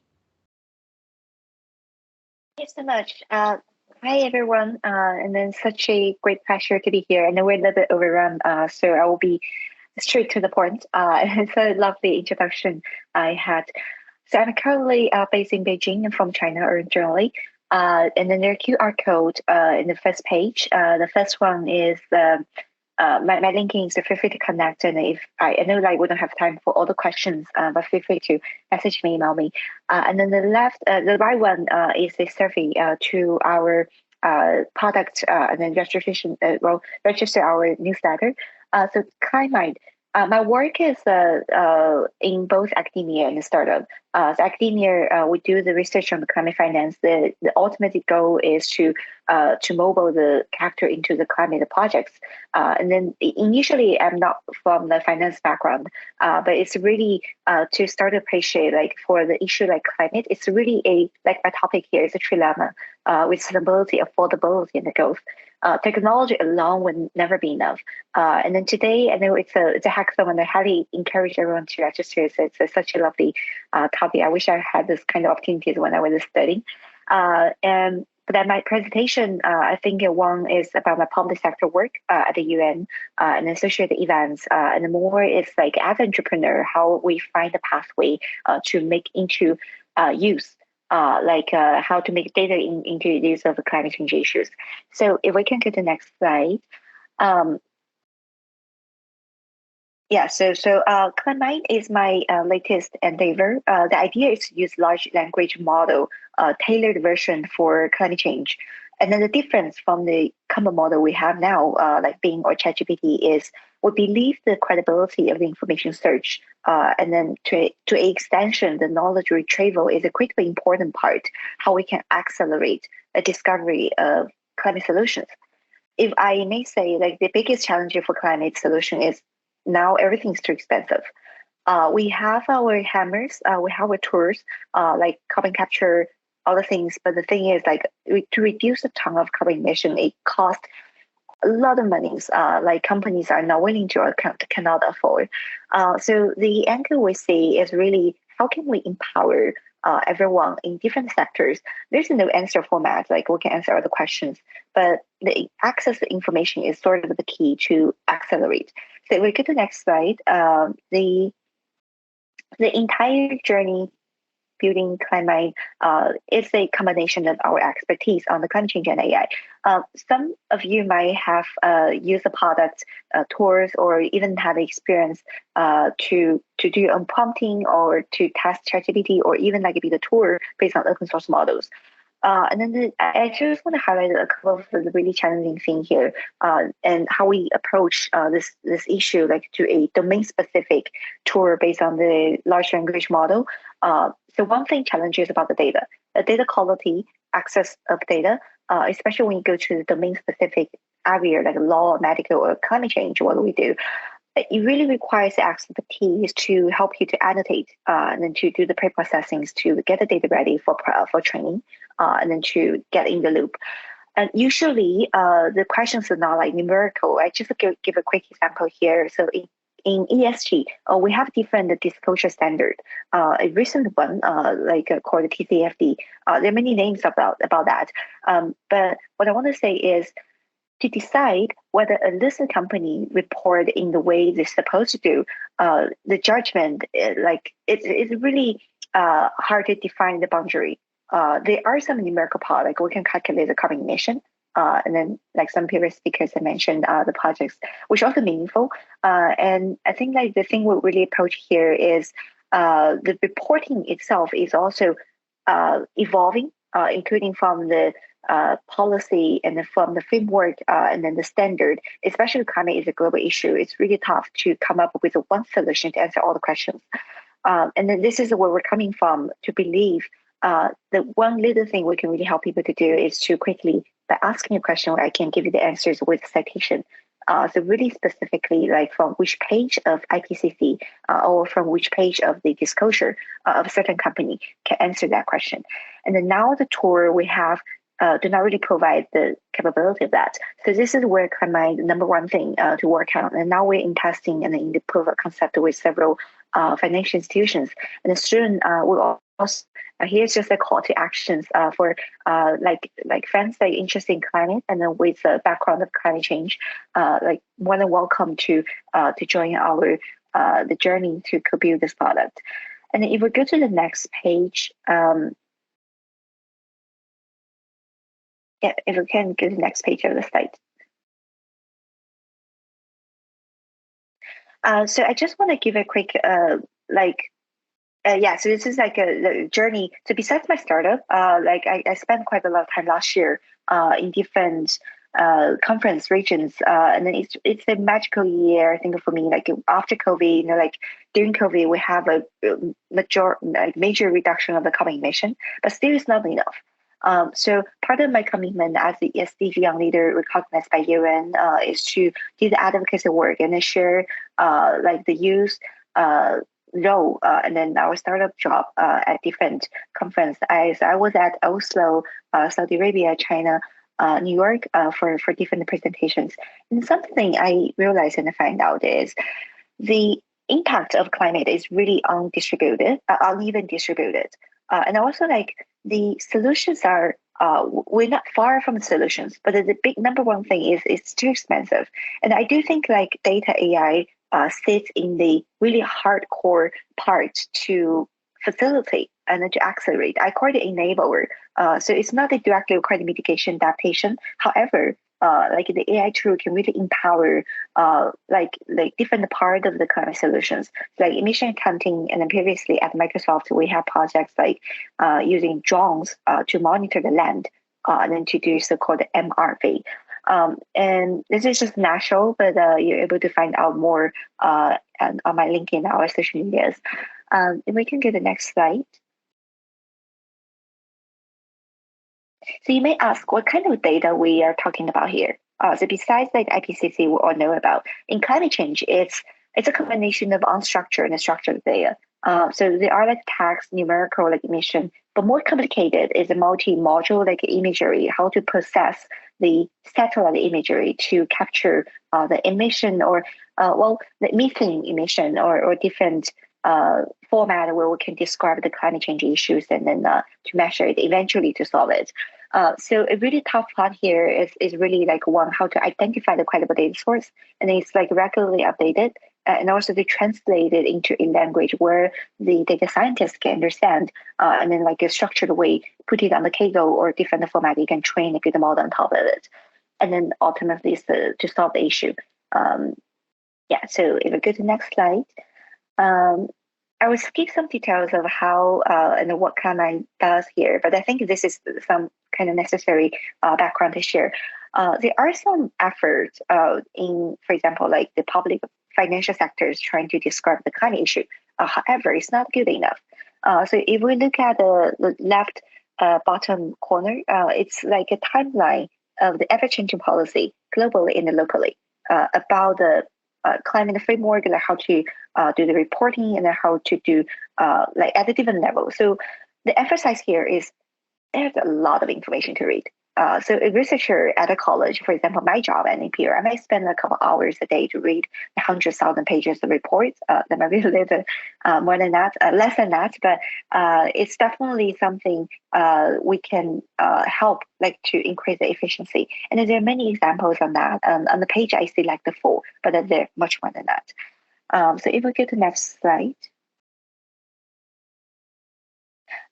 S10: Thank you so much. Hi, everyone. And then such a great pleasure to be here. I know we're a little bit overrun, so I will be straight to the point. It's a lovely introduction I had. So I'm currently based in Beijing and from China originally. And then there are QR code in the first page. The first one is my linking, so feel free to connect. And if I know like we don't have time for all the questions, but feel free to message me, email me. And then the right one is a survey to our product and then registration. Register our newsletter. So Climind. My work is in both academia and startup. So academia, we do the research on the climate finance. The ultimate goal is to mobile the capital into the climate projects. And then initially, I'm not from the finance background, but it's really to start to appreciate like for the issue like climate. It's really like my topic here is a trilemma with sustainability, affordability, and the growth. Technology alone would never be enough. And then today, I know it's a hackathon, and I highly encourage everyone to register. So it's such a lovely topic. I wish I had this kind of opportunities when I was studying. But then my presentation, I think one is about my public sector work at the UN and associated events. And the more it's like as an entrepreneur, how we find the pathway to make into use. How to make data into these of the climate change issues. So if we can go to the next slide. Climind is my latest endeavor. The idea is to use large language model, tailored version for climate change. And then the difference from the common model we have now, like Bing or ChatGPT, is we believe the credibility of the information search, and then to an extension, the knowledge retrieval is a critically important part, how we can accelerate the discovery of climate solutions. If I may say, like the biggest challenge for climate solution is now everything's too expensive. We have our hammers, we have our tools, like carbon capture, other things, but the thing is like to reduce the ton of carbon emission, it costs a lot of money. Like companies are not willing to or cannot afford. So the angle we see is really how can we empower everyone in different sectors. There's no answer format, like we can answer all the questions, but the access to information is sort of the key to accelerate. So we go to the next slide. The entire journey building Climind is a combination of our expertise on the climate change and AI. Some of you might have used the product tours or even had experience to do your own prompting or to test ChatGPT or even like be the tour based on open source models. And then I just want to highlight a couple of the really challenging things here and how we approach this issue, like to a domain-specific tour based on the large language model. So one thing challenges about the data quality, access of data, especially when you go to the domain-specific area like law, medical, or climate change. What do we do? it really requires expertise to help you to annotate and then to do the pre-processings to get the data ready for training and then to get in the loop. And usually the questions are not like numerical. I just give a quick example here. So in ESG, we have different disclosure standard. A recent one, called the CCFI. There are many names about that. But what I want to say is, to decide whether a listed company report in the way they're supposed to do, the judgment, it's really hard to define the boundary. There are some numerical part, like we can calculate the carbon emission, and then like some previous speakers have mentioned the projects, which are also meaningful. And I think like the thing we really approach here is the reporting itself is also evolving, including from the policy and then from the framework and then the standard. Especially climate is a global issue. It's really tough to come up with one solution to answer all the questions. And then this is where we're coming from, to believe the one little thing we can really help people to do is to quickly, by asking a question where I can give you the answers with citation. So really specifically, like from which page of IPCC or from which page of the disclosure of a certain company can answer that question. And then now the tool we have do not really provide the capability of that. So this is where Climind, the number one thing to work on. And now we're in testing and in the proof of concept with several financial institutions. And soon we'll also, here's just a call to actions for like fans that are interested in climate and then with the background of climate change, more than welcome to join our the journey to co-build this product. And then if we go to the next page, if we can go to the next page of the slide. So I just want to give a quick so this is like a journey. So besides my startup, I spent quite a lot of time last year in different conference regions, and then it's a magical year, I think, for me. Like after COVID, during COVID, we have a major reduction of the carbon emission, but still it's not enough. So part of my commitment as the SDG young leader recognized by UN is to do the advocacy work and then share the youth role and then our startup job at different conference. I was at Oslo, Saudi Arabia, China, New York for different presentations. And something I realized and I find out is the impact of climate is really uneven distributed. And also the solutions are, we're not far from the solutions, but the big number one thing is it's too expensive. And I do think data AI sits in the really hardcore part to facilitate and to accelerate. I call it enabler. So it's not that directly require the mitigation adaptation. However, the AI tool can really empower different part of the climate solutions, like emission accounting. And then previously at Microsoft, we have projects using drones to monitor the land and then to do so-called MRV. And this is just natural, but you're able to find out more on my link in our social medias. If we can get the next slide. So you may ask what kind of data we are talking about here. So besides IPCC, we all know about, in climate change, it's a combination of unstructured and structured data. So there are text, numerical emission, but more complicated is a multi-module imagery, how to process the satellite imagery to capture the emission or the methane emission or different format where we can describe the climate change issues and then to measure it, eventually to solve it. So a really tough part here is really how to identify the credible data source, and it's regularly updated, and also to translate it into a language where the data scientists can understand, and then a structured way, put it on the Kaggle or different format, you can train a good model on top of it, and then ultimately to solve the issue. So if we go to the next slide. I will skip some details of how and what Climind does here, but I think this is some kind of necessary background to share. There are some efforts in, for example, the public financial sectors trying to describe the climate issue. However, it's not good enough. So if we look at the left bottom corner, it's like a timeline of the ever-changing policy globally and locally about the climate framework, like how to do the reporting, and then how to do like at a different level. So the emphasis here is there's a lot of information to read. So a researcher at a college, for example, my job at Imperal, I might spend a couple hours a day to read 100,000 pages of reports. That might be a little bit more than that, less than that, but it's definitely something we can help like to increase the efficiency. And there are many examples on that. On the page, I see like the 4, but there are much more than that. So if we go to the next slide.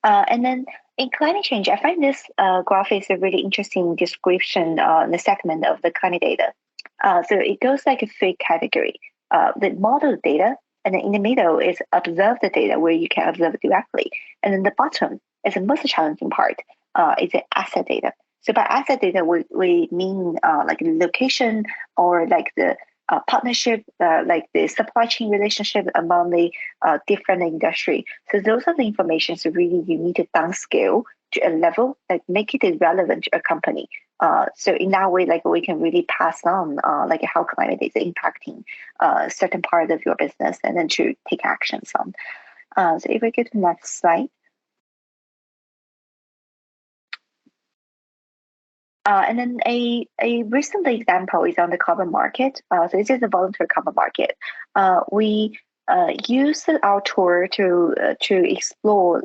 S10: And then in climate change, I find this graph is a really interesting description in the segment of the climate data. So it goes like a 3 category. The model data, and then in the middle is observed data where you can observe directly. And then the bottom is the most challenging part, is the asset data. So by asset data, we mean like the location or like the partnership, like the supply chain relationship among the different industry. So those are the information so really you need to downscale to a level that make it relevant to a company. So in that way, like we can really pass on like how climate is impacting certain part of your business and then to take actions on. So if we go to the next slide. And then a recent example is on the carbon market. So this is the voluntary carbon market. We use our tour to explore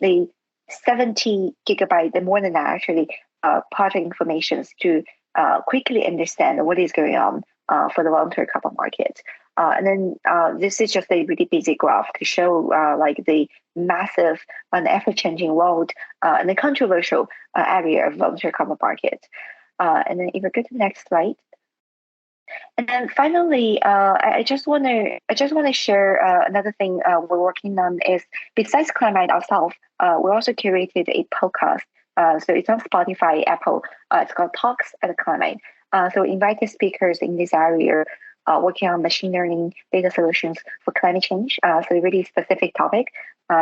S10: the 70 gigabyte, and more than that actually, project information to quickly understand what is going on for the voluntary carbon market. And then this is just a really busy graph to show like the massive and ever-changing world and the controversial area of voluntary carbon market. And then if we go to the next slide. And then finally, I just want to share another thing we're working on is besides Climind ourselves, we also curated a podcast. So it's on Spotify, Apple. It's called Talks at Climind. So we invited speakers in this area working on machine learning data solutions for climate change. So a really specific topic.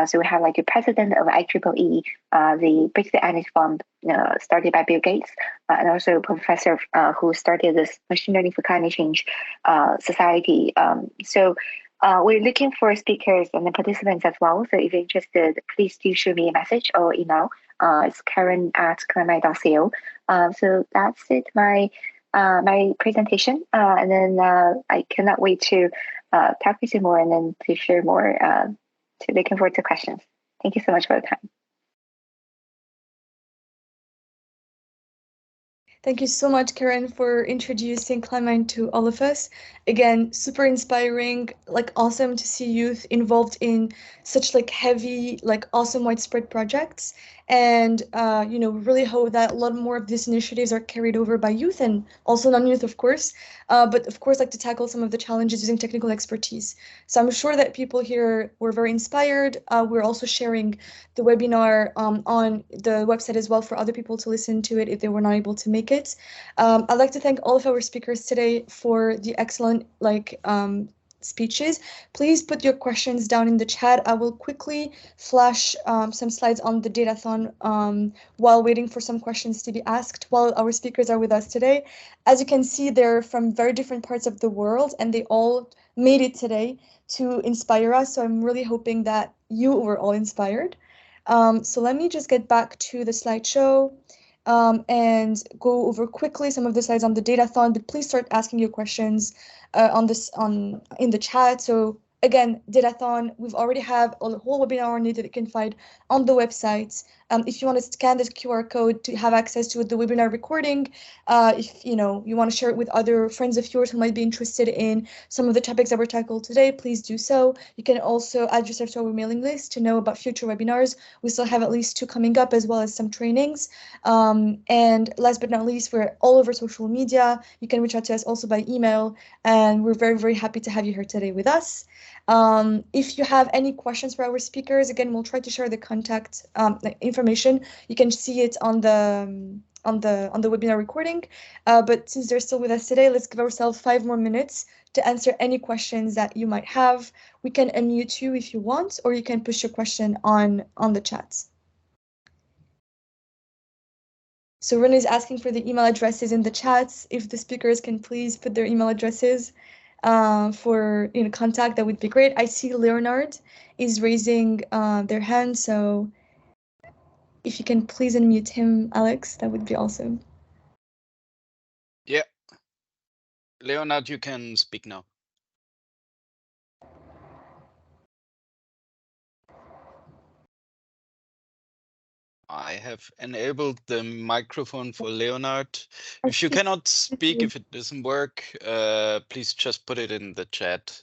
S10: So we have like a president of IEEE, the Breakthrough Energy Fund started by Bill Gates, and also a professor who started this machine learning for climate change society. So we're looking for speakers and the participants as well. So if you're interested, please do shoot me a message or email. It's karen@climind.co. So that's it, my presentation. And then I cannot wait to talk with you more and then to share more. So looking forward to questions. Thank you so much for the time.
S2: Thank you so much, Karen, for introducing Climind to all of us. Again, super inspiring, like awesome to see youth involved in such like heavy, like awesome widespread projects. And, you know, really hope that a lot more of these initiatives are carried over by youth and also non-youth, of course. But of course, like to tackle some of the challenges using technical expertise. So I'm sure that people here were very inspired. We're also sharing the webinar on the website as well for other people to listen to it if they were not able to make it. I'd like to thank all of our speakers today for the excellent speeches. Please put your questions down in the chat. I will quickly flash some slides on the Datathon while waiting for some questions to be asked while our speakers are with us today. As you can see, they're from very different parts of the world and they all made it today to inspire us. So I'm really hoping that you were all inspired. So let me just get back to the slideshow and go over quickly some of the slides on the Datathon, but please start asking your questions in the chat. So again, Datathon, we've already have a whole webinar on it that you can find on the website. If you want to scan this QR code to have access to the webinar recording, if you want to share it with other friends of yours who might be interested in some of the topics that were tackled today, please do so. You can also add yourself to our mailing list to know about future webinars. We still have at least 2 coming up, as well as some trainings. And last but not least, we're all over social media. You can reach out to us also by email, and we're very, very happy to have you here today with us. If you have any questions for our speakers, again, we'll try to share the contact information. You can see it on the webinar recording. But since they're still with us today, let's give ourselves 5 more minutes to answer any questions that you might have. We can unmute you if you want, or you can push your question on the chat. So Rena is asking for the email addresses in the chats. If the speakers can please put their email addresses. for contact, that would be great. I see Leonard is raising their hand, so if you can please unmute him, Alex, that would be awesome.
S1: Yeah. Leonard, you can speak now. I have enabled the microphone for Leonard. If you cannot speak, if it doesn't work, please just put it in the chat.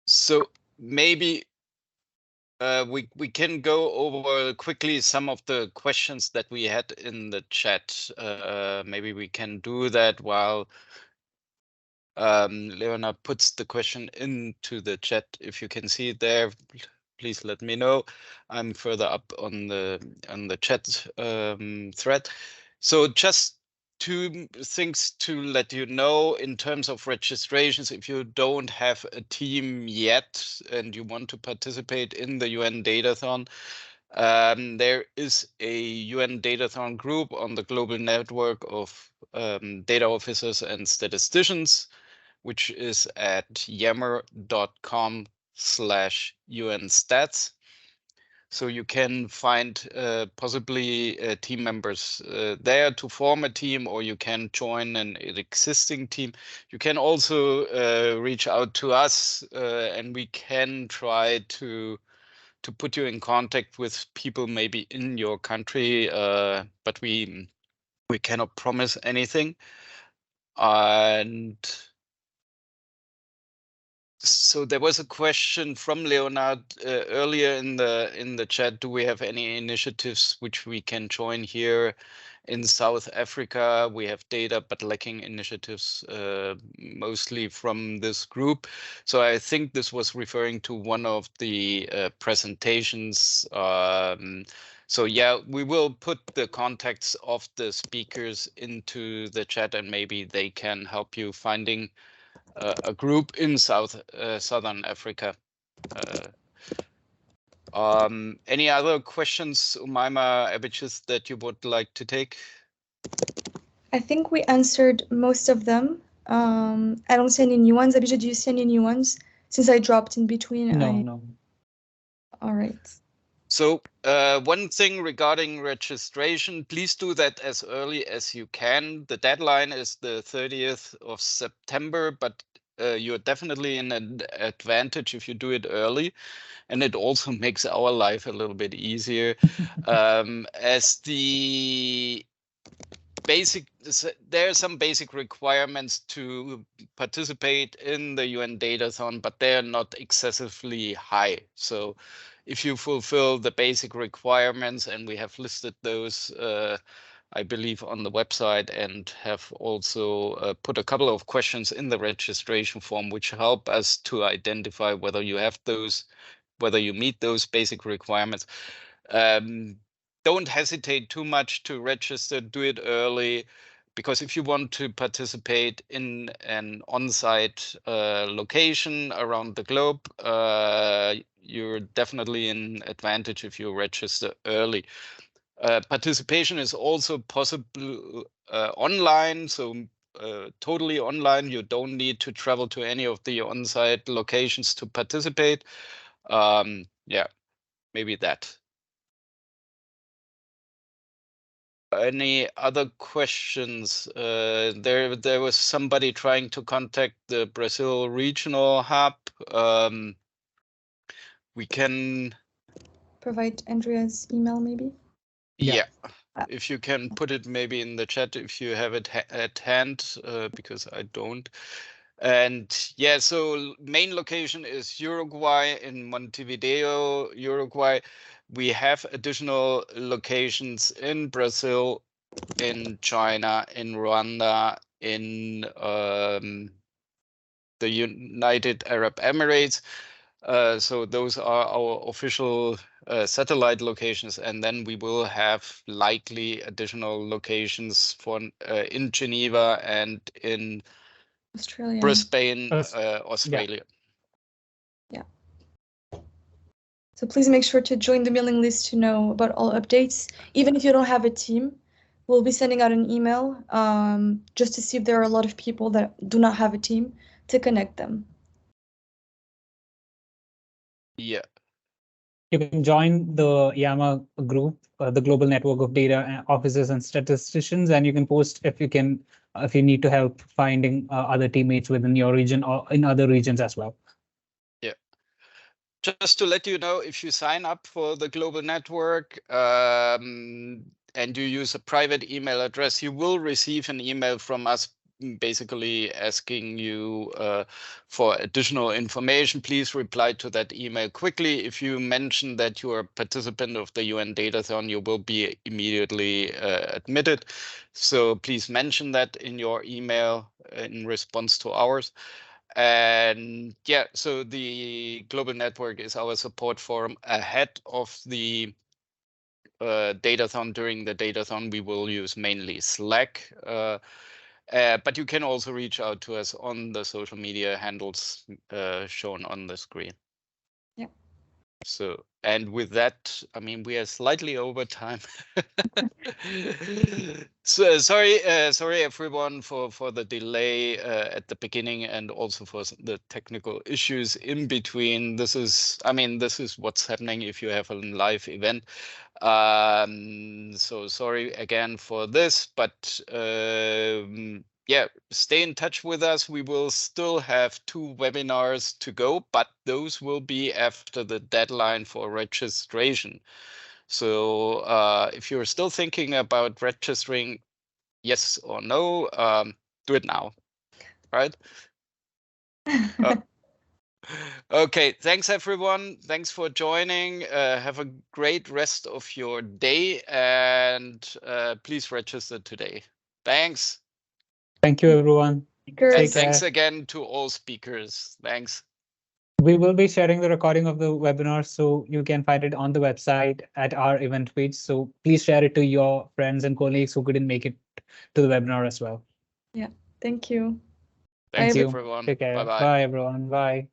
S1: So maybe we can go over quickly some of the questions that we had in the chat. Maybe we can do that while Leonard puts the question into the chat. If you can see it there, please let me know. I'm further up on the chat thread. So just two things to let you know in terms of registrations. If you don't have a team yet and you want to participate in the UN Datathon, there is a UN Datathon group on the global network of data officers and statisticians, which is at yammer.com/UNstats. So you can find possibly team members there to form a team, or you can join an existing team. You can also reach out to us and we can try to put you in contact with people maybe in your country, but we cannot promise anything. And so there was a question from Leonard earlier in the chat. Do we have any initiatives which we can join here in South Africa? We have data, but lacking initiatives, mostly from this group. So I think this was referring to one of the presentations. So yeah, we will put the contacts of the speakers into the chat, and maybe they can help you finding a group in Southern Africa. Any other questions, Umaima, Abhijit, that you would like to take?
S2: I think we answered most of them. I don't see any new ones. Abhijit, do you see any new ones? Since I dropped in between.
S5: No.
S2: All right.
S1: So one thing regarding registration, please do that as early as you can. The deadline is the 30th of September, but you're definitely in an advantage if you do it early. And it also makes our life a little bit easier. As the basic, there are some basic requirements to participate in the UN Datathon, but they're not excessively high. So if you fulfill the basic requirements, and we have listed those, I believe, on the website, and have also put a couple of questions in the registration form, which help us to identify whether you have those, whether you meet those basic requirements. Don't hesitate too much to register, do it early, because if you want to participate in an on-site location around the globe, you're definitely in advantage if you register early. Participation is also possible online, so totally online. You don't need to travel to any of the on-site locations to participate. Yeah, maybe that. Any other questions? There was somebody trying to contact the Brazil regional hub. We can
S2: provide Andrea's email, maybe.
S1: Yeah. If you can put it maybe in the chat if you have it at hand, because I don't. And yeah, so main location is Uruguay, in Montevideo, Uruguay. We have additional locations in Brazil, in China, in Rwanda, in the United Arab Emirates. So those are our official satellite locations, and then we will have likely additional locations for in Geneva and in
S2: Australia.
S1: Brisbane, Australia.
S2: Yeah. So please make sure to join the mailing list to know about all updates. Even if you don't have a team, we'll be sending out an email just to see if there are a lot of people that do not have a team to connect them.
S1: Yeah.
S5: You can join the YAMA group, the Global Network of Data Officers and Statisticians, and you can post if you need to help finding other teammates within your region or in other regions as well.
S1: Yeah. Just to let you know, if you sign up for the global network and you use a private email address, you will receive an email from us basically asking you for additional information. Please reply to that email quickly. If you mention that you are a participant of the UN Datathon, you will be immediately admitted. So please mention that in your email in response to ours. And yeah, so the global network is our support forum ahead of the Datathon. During the Datathon, we will use mainly Slack. But you can also reach out to us on the social media handles shown on the screen.
S2: Yeah.
S1: So, and with that, I mean, we are slightly over time. So sorry everyone for the delay at the beginning and also for the technical issues in between. This is what's happening if you have a live event. So sorry again for this, but yeah, stay in touch with us. We will still have 2 webinars to go, but those will be after the deadline for registration. So if you're still thinking about registering, yes or no, do it now, right? Okay, thanks everyone. Thanks for joining. Have a great rest of your day and please register today. Thanks.
S5: Thank you, everyone.
S1: And thanks again to all speakers. Thanks.
S5: We will be sharing the recording of the webinar, so you can find it on the website at our event page. So please share it to your friends and colleagues who couldn't make it to the webinar as well.
S2: Yeah, thank you.
S1: Thanks
S5: Thank you,
S1: everyone.
S5: Take care.
S1: Bye-bye.
S5: Bye, everyone. Bye.